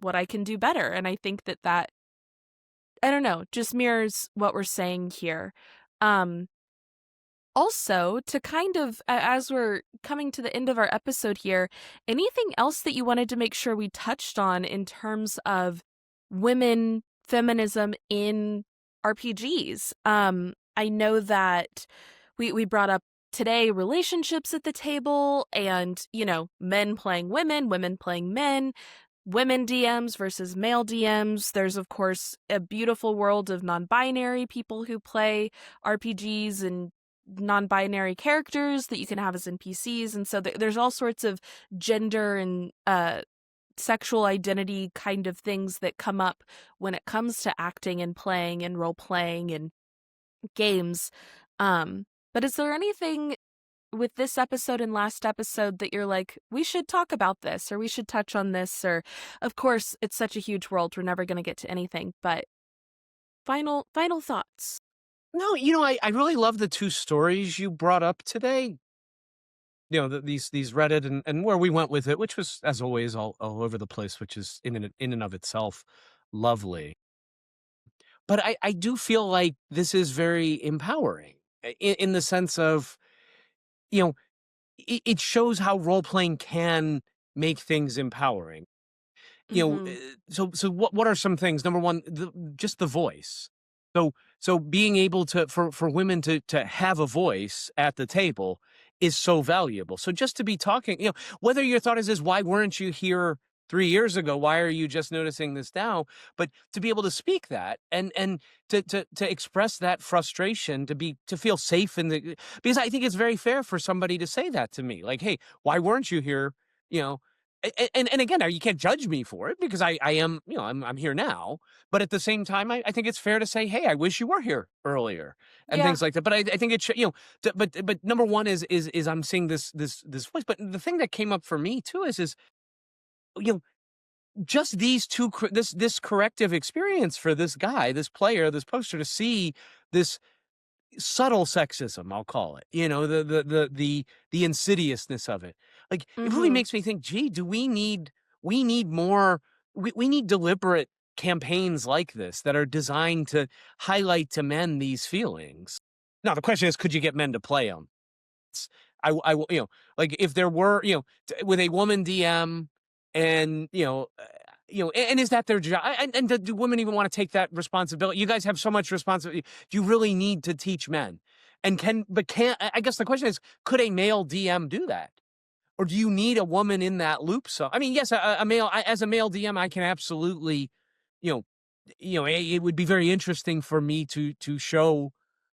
what I can do better. And I think that I don't know, just mirrors what we're saying here. Also, to kind of, as we're coming to the end of our episode here, anything else that you wanted to make sure we touched on in terms of women, feminism in RPGs? I know that we brought up today relationships at the table and, men playing women playing men, women DMs versus male DMs. There's, of course, a beautiful world of non-binary people who play RPGs and non-binary characters that you can have as NPCs. And so there's all sorts of gender and sexual identity kind of things that come up when it comes to acting and playing and role-playing and games. But is there anything with this episode and last episode that you're like, we should talk about this, or we should touch on this, or of course it's such a huge world, we're never going to get to anything, but final thoughts? No, I really love the two stories you brought up today. These Reddit and where we went with it, which was, as always, all over the place, which is in and of itself lovely. But I do feel like this is very empowering in the sense of, it shows how role-playing can make things empowering. Mm-hmm. So what are some things? Number one, just the voice. So being able for women to have a voice at the table is so valuable. So just to be talking, whether your thought is why weren't you here 3 years ago? Why are you just noticing this now? But to be able to speak that and to express that frustration, to feel safe because I think it's very fair for somebody to say that to me, like, hey, why weren't you here? And again, you can't judge me for it because I am, I'm here now. But at the same time, I think it's fair to say, hey, I wish you were here earlier and Yeah. things like that. But I think it should, but number one is I'm seeing this voice. But the thing that came up for me too is just these two, this corrective experience for this guy, this player, this poster, to see this subtle sexism, I'll call it, the insidiousness of it. Like, it really Mm-hmm. makes me think, gee, do we need more, we need deliberate campaigns like this that are designed to highlight to men these feelings. Now, the question is, could you get men to play them? I will, like if there were, with a woman DM and, and is that their job? And do women even want to take that responsibility? You guys have so much responsibility. Do you really need to teach men? And I guess the question is, could a male DM do that? Or do you need a woman in that loop? So, I mean, yes, a male, as a male DM, I can absolutely, you know, it would be very interesting for me to show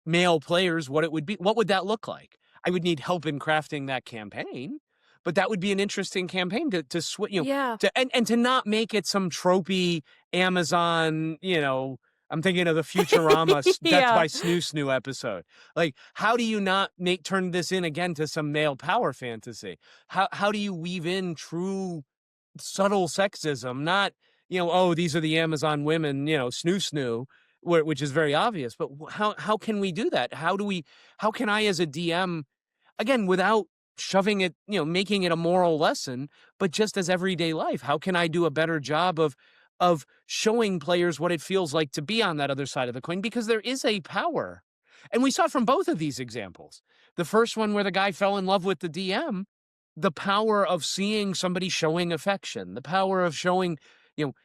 male players what it would be. What would that look like? I would need help in crafting that campaign, but that would be an interesting campaign to switch, Yeah. and to not make it some tropey Amazon, I'm thinking of the Futurama Death Yeah. by Snoo Snoo episode. Like, how do you not turn this in again to some male power fantasy? How do you weave in true subtle sexism, not, oh, these are the Amazon women, snoo snoo, which is very obvious. But how can we do that? How can I, as a DM, again, without shoving it, making it a moral lesson, but just as everyday life, how can I do a better job of showing players what it feels like to be on that other side of the coin? Because there is a power. And we saw it from both of these examples. The first one where the guy fell in love with the DM, the power of seeing somebody showing affection, the power of showing,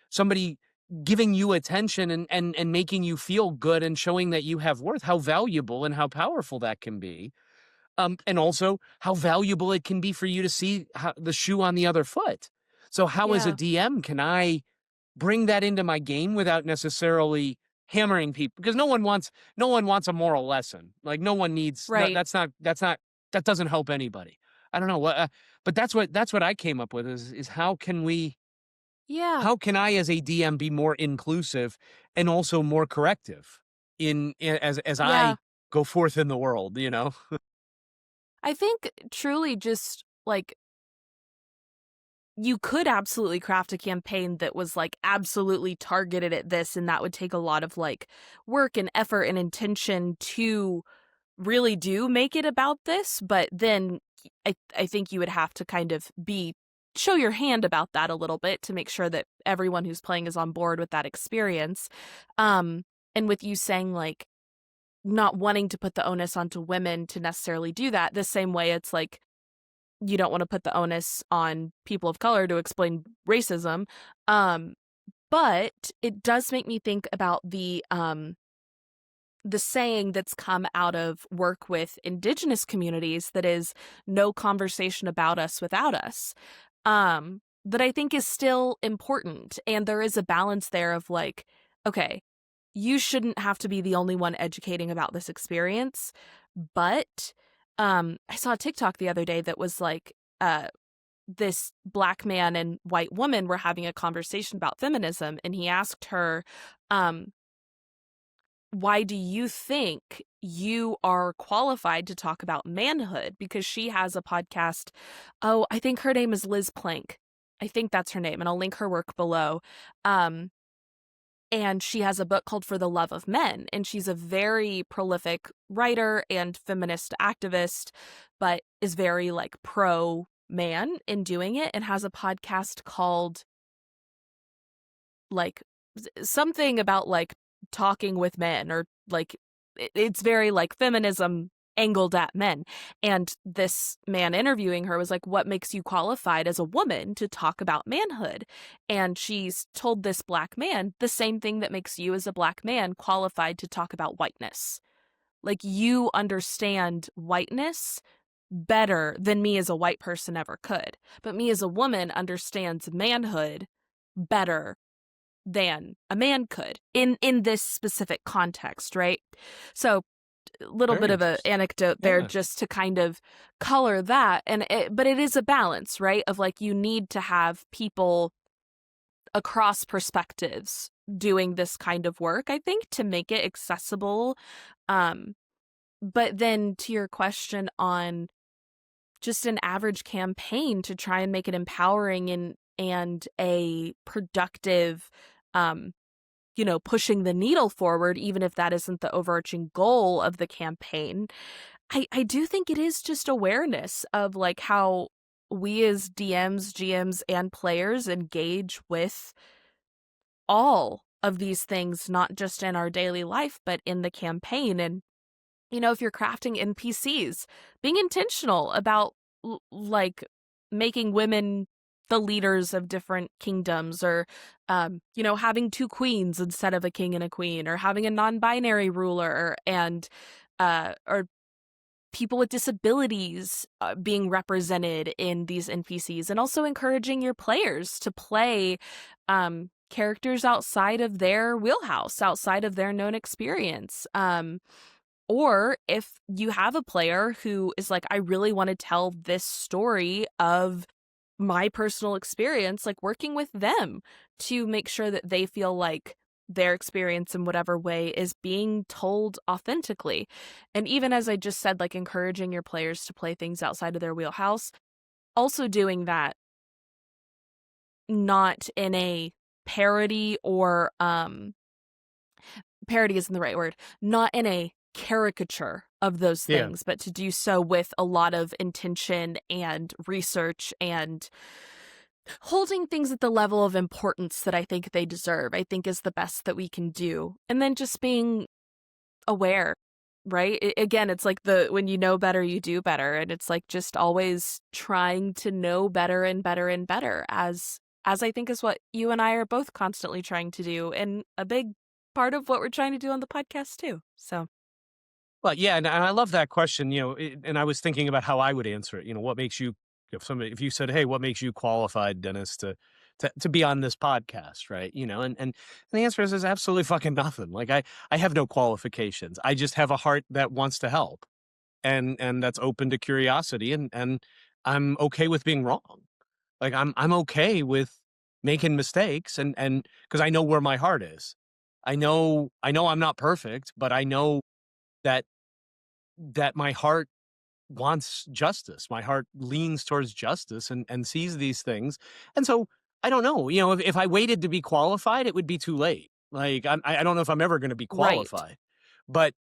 somebody giving you attention and making you feel good and showing that you have worth, how valuable and how powerful that can be. And also how valuable it can be for you to see the shoe on the other foot. So how, as a Yeah. DM, can I bring that into my game without necessarily hammering people, because no one wants a moral lesson. Like, no one needs, no, Right. that doesn't help anybody. I don't know what, but that's what I came up with is Yeah. how can I as a DM be more inclusive and also more corrective as Yeah. I go forth in the world, you know? I think truly just like you could absolutely craft a campaign that was like absolutely targeted at this, and that would take a lot of like work and effort and intention to really do make it about this. But then I think you would have to kind of show your hand about that a little bit to make sure that everyone who's playing is on board with that experience. And with you saying like not wanting to put the onus onto women to necessarily do that, the same way it's like you don't want to put the onus on people of color to explain racism. Um, but it does make me think about the saying that's come out of work with indigenous communities that is no conversation about us without us. That I think is still important. And there is a balance there of like, okay, you shouldn't have to be the only one educating about this experience. But I saw a TikTok the other day that was like, this black man and white woman were having a conversation about feminism, and he asked her, um, why do you think you are qualified to talk about manhood? Because she has a podcast. Oh, I think her name is Liz Plank. I think that's her name, and I'll link her work below. Um, and she has a book called For the Love of Men, and she's a very prolific writer and feminist activist, but is very like pro man in doing it, and has a podcast called like something about like talking with men, or like it's very like feminism angled at men. And this man interviewing her was like, what makes you qualified as a woman to talk about manhood? And she's told this black man the same thing that makes you as a black man qualified to talk about whiteness. Like, you understand whiteness better than me as a white person ever could, but me as a woman understands manhood better than a man could in this specific context, right? So a little Very bit of an interesting. anecdote there Yeah. just to kind of color that. But it is a balance, right? Of like, you need to have people across perspectives doing this kind of work, I think, to make it accessible. Um, but then to your question on just an average campaign to try and make it empowering and a productive, um, pushing the needle forward, even if that isn't the overarching goal of the campaign. I do think it is just awareness of like how we as DMs, GMs, and players engage with all of these things, not just in our daily life, but in the campaign. And, if you're crafting NPCs, being intentional about like making women the leaders of different kingdoms, or having two queens instead of a king and a queen, or having a non-binary ruler, and or people with disabilities being represented in these NPCs, and also encouraging your players to play characters outside of their wheelhouse, outside of their known experience. Or if you have a player who is like, I really want to tell this story of my personal experience, like working with them to make sure that they feel like their experience in whatever way is being told authentically. And even as I just said, like encouraging your players to play things outside of their wheelhouse, also doing that not in a parody, or parody isn't the right word, not in a caricature of those Yeah. things, but to do so with a lot of intention and research, and holding things at the level of importance that I think they deserve, I think is the best that we can do. And then just being aware, right? Again, it's like when you know better, you do better. And it's like just always trying to know better and better and better, as I think is what you and I are both constantly trying to do. And a big part of what we're trying to do on the podcast too. So, Well, yeah, and I love that question, and I was thinking about how I would answer it. What makes you, if you said, "Hey, what makes you qualified, Dennis, to to be on this podcast, right? And the answer is absolutely fucking nothing. Like I have no qualifications. I just have a heart that wants to help and that's open to curiosity and I'm okay with being wrong. Like I'm okay with making mistakes and because I know where my heart is. I know I'm not perfect, but I know that my heart wants justice. My heart leans towards justice and sees these things. And so I don't know, if I waited to be qualified, it would be too late. Like I don't know if I'm ever going to be Right. qualified, but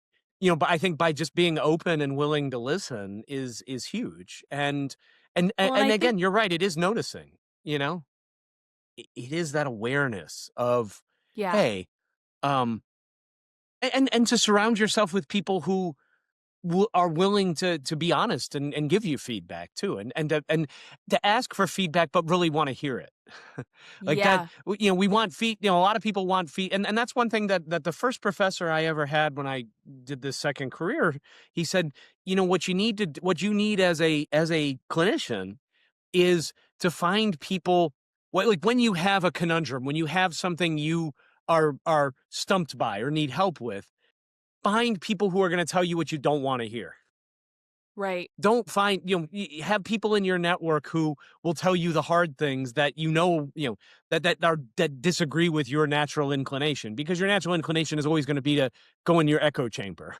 but I think by just being open and willing to listen is huge. Well, and And I think, again, you're right. It is noticing. It is that awareness of, yeah, hey, um, and to surround yourself with people who are willing to be honest and give you feedback too, and to ask for feedback, but really want to hear it. Like that, yeah, we want feed. A lot of people want feed, and that's one thing that the first professor I ever had when I did this second career, he said, what you need as a clinician is to find people. Like when you have a conundrum, when you have something you are stumped by or need help with, find people who are going to tell you what you don't want to hear. right, Don't find, have people in your network who will tell you the hard things that that disagree with your natural inclination, because your natural inclination is always going to be to go in your echo chamber.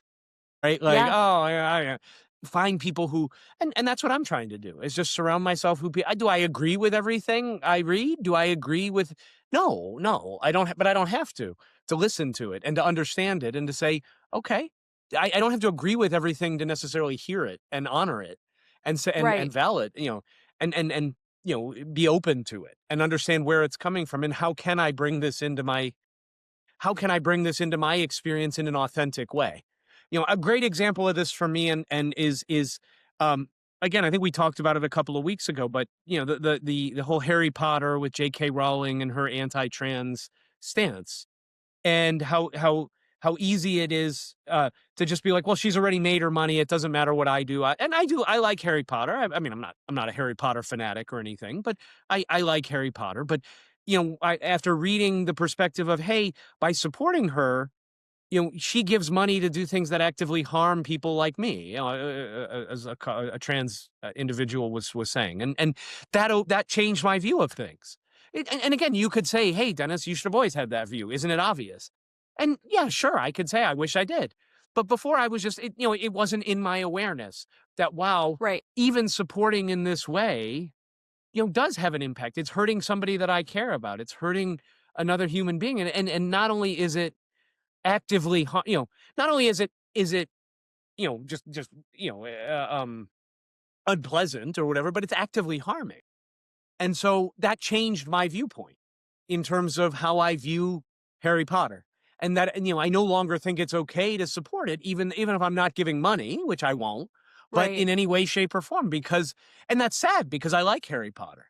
Right? Like, yeah, oh, yeah. Find people who, and that's what I'm trying to do, is just surround myself do I agree with everything I read? Do I agree with, no, I don't, but I don't have to listen to it and to understand it and to say, okay, I don't have to agree with everything to necessarily hear it and honor it and say, and right, valid, and, be open to it and understand where it's coming from and how can I bring this into my experience in an authentic way? A great example of this for me and is um again, I think we talked about it a couple of weeks ago, but the whole Harry Potter with J.K. Rowling and her anti-trans stance, and how easy it is to just be like, well, she's already made her money. It doesn't matter what I do. I like Harry Potter. I mean, I'm not a Harry Potter fanatic or anything, but I like Harry Potter. But after reading the perspective of, hey, by supporting her, she gives money to do things that actively harm people like me, as a trans individual was saying, and that changed my view of things. And again, you could say, "Hey, Dennis, you should have always had that view. Isn't it obvious?" And yeah, sure, I could say, "I wish I did," but before I was just, it wasn't in my awareness that, wow, right, even supporting in this way, does have an impact. It's hurting somebody that I care about. It's hurting another human being, and not only is it actively not only is it just unpleasant or whatever, but it's actively harming. And so that changed my viewpoint in terms of how I view Harry Potter, and I no longer think it's okay to support it, even if I'm not giving money, which I won't, but right, in any way, shape, or form, because, and that's sad because I like Harry Potter.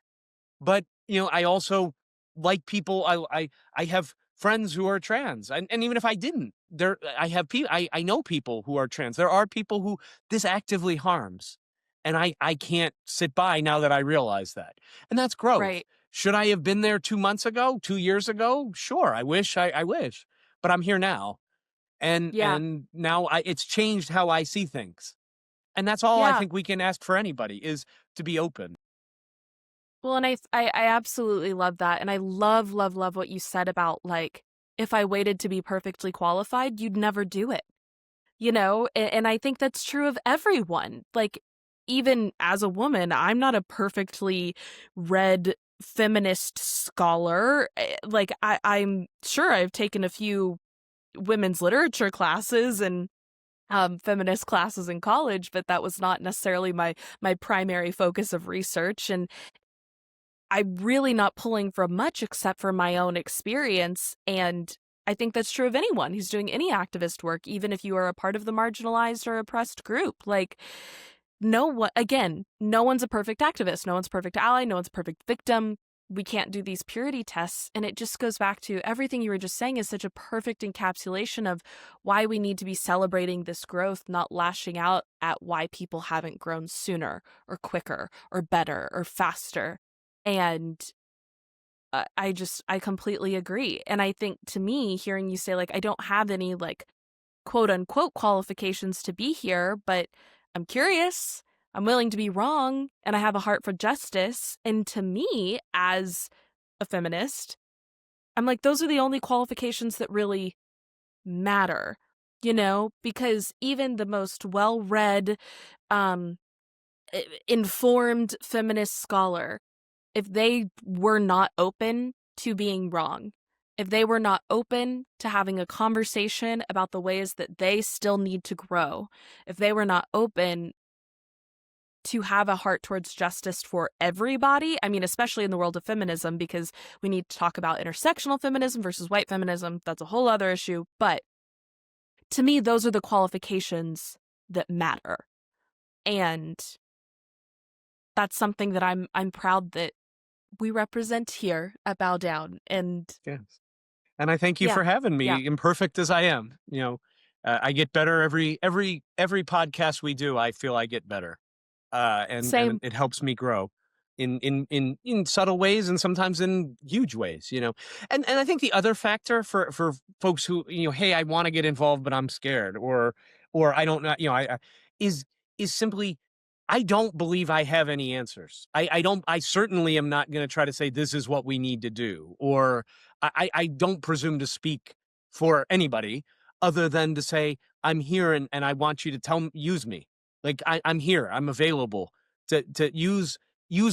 But, I also like people. I have friends who are trans, and even if I didn't, I know people who are trans. There are people who this actively harms, and I can't sit by now that I realize that. And that's growth. right, Should I have been there 2 months ago, 2 years ago? Sure, I wish. But I'm here now. yeah, And now it's changed how I see things. And that's all I yeah. think we can ask for anybody, is to be open. Well, and I absolutely love that, and I love, love, love what you said about, like, if I waited to be perfectly qualified, you'd never do it, and I think that's true of everyone. Like, even as a woman, I'm not a perfectly read feminist scholar. Like, I'm sure I've taken a few women's literature classes and feminist classes in college, but that was not necessarily my primary focus of research. And I'm really not pulling from much except for my own experience. And I think that's true of anyone who's doing any activist work, even if you are a part of the marginalized or oppressed group. Like, no one's a perfect activist. No one's a perfect ally. No one's a perfect victim. We can't do these purity tests. And it just goes back to everything you were just saying is such a perfect encapsulation of why we need to be celebrating this growth, not lashing out at why people haven't grown sooner or quicker or better or faster. And I completely agree. And I think, to me, hearing you say, like, I don't have any, like, quote unquote qualifications to be here, but I'm curious, I'm willing to be wrong, and I have a heart for justice. And to me, as a feminist, I'm like, those are the only qualifications that really matter, because even the most well-read, informed feminist scholar, if they were not open to being wrong, if they were not open to having a conversation about the ways that they still need to grow, if they were not open to have a heart towards justice for everybody, I mean, especially in the world of feminism, because we need to talk about intersectional feminism versus white feminism. That's a whole other issue. But to me, those are the qualifications that matter. And that's something that I'm proud that we represent here at Bow Down. And Yes. And I thank you yeah, for having me, yeah, imperfect as I am. I get better every podcast we do. I feel I get better, and same. it helps me grow in subtle ways and sometimes in huge ways. And I think the other factor for folks who, hey, I want to get involved but I'm scared, or I don't know, is simply, I don't believe I have any answers. I certainly am not going to try to say this is what we need to do, or I don't presume to speak for anybody other than to say, I'm here and I want you to use me. Like, I'm here, I'm available to use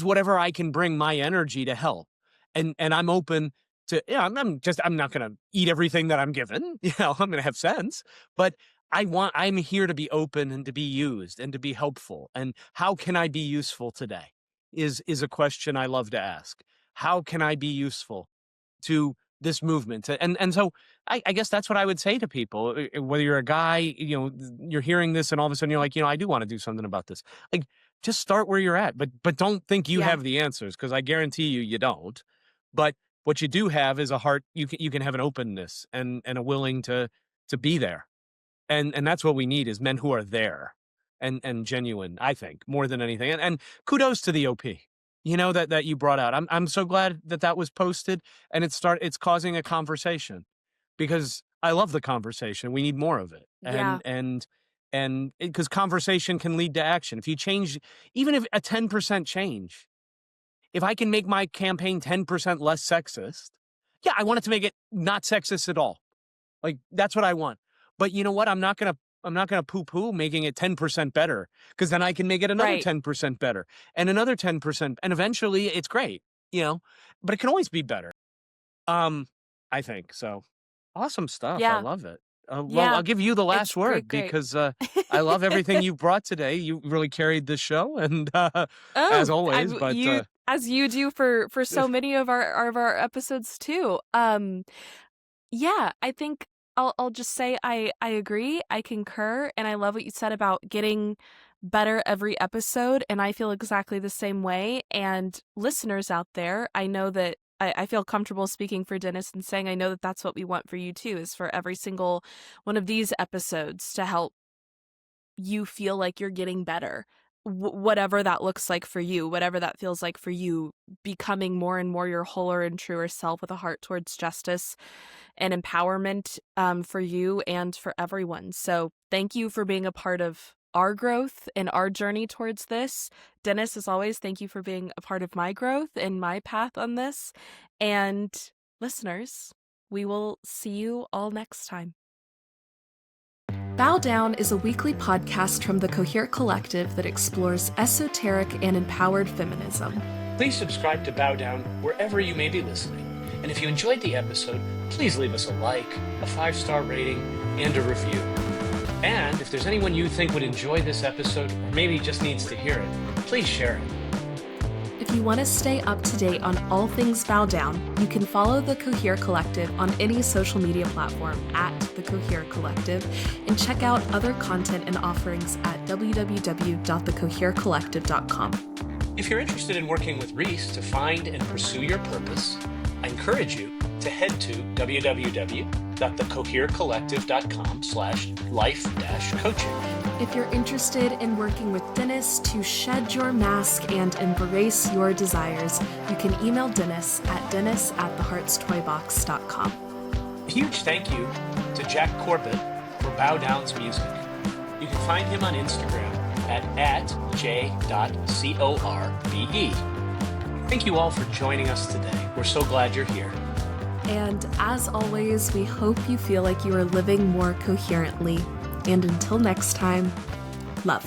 whatever I can bring my energy to help. And I'm open to, I'm not going to eat everything that I'm given, I'm going to have sense, but I'm here to be open and to be used and to be helpful. And how can I be useful today is a question I love to ask. How can I be useful to this movement? And so I guess that's what I would say to people, whether you're a guy, you're hearing this and all of a sudden you're like, I do want to do something about this. Like, just start where you're at, but don't think you Yeah. have the answers, because I guarantee you don't. But what you do have is a heart. You can have an openness and a willing to be there. And that's what we need, is men who are there and genuine, I think, more than anything. And kudos to the OP, that you brought out. I'm so glad that was posted and it's causing a conversation, because I love the conversation. We need more of it. Yeah. And because conversation can lead to action. If you change, even if a 10% change, if I can make my campaign 10% less sexist, yeah, I want it to make it not sexist at all. Like, that's what I want. But you know what? I'm not gonna poo-poo making it 10% better, because then I can make it another Right. 10% better and another 10%, and eventually it's great, but it can always be better. I think so. Awesome stuff. I Yeah. love it. Well, Yeah. I'll give you the last It's word, great. because I love everything you brought today. You really carried the show, and as always. But as you do for so many of our episodes too. Yeah, I think I'll just say I agree, I concur, and I love what you said about getting better every episode, and I feel exactly the same way. And listeners out there, I know that I feel comfortable speaking for Dennis and saying I know that that's what we want for you too, is for every single one of these episodes to help you feel like you're getting better. Whatever that looks like for you, whatever that feels like for you, becoming more and more your wholer and truer self with a heart towards justice and empowerment, for you and for everyone. So thank you for being a part of our growth and our journey towards this. Dennis, as always, thank you for being a part of my growth and my path on this. And listeners, we will see you all next time. Bow Down is a weekly podcast from the Cohere Collective that explores esoteric and empowered feminism. Please subscribe to Bow Down wherever you may be listening. And if you enjoyed the episode, please leave us a like, a 5-star rating, and a review. And if there's anyone you think would enjoy this episode, or maybe just needs to hear it, please share it. If you want to stay up to date on all things Bow Down, you can follow the Cohere Collective on any social media platform at the Cohere Collective, and check out other content and offerings at www.thecoherecollective.com. If you're interested in working with Reese to find and pursue your purpose, I encourage you to head to www.thecoherecollective.com/life-coaching. If you're interested in working with Dennis to shed your mask and embrace your desires, you can email Dennis at dennis@theheartstoybox.com. A huge thank you to Jack Corbett for Bow Down's music. You can find him on Instagram at j.corbe. Thank you all for joining us today. We're so glad you're here. And as always, we hope you feel like you are living more coherently. And until next time, love.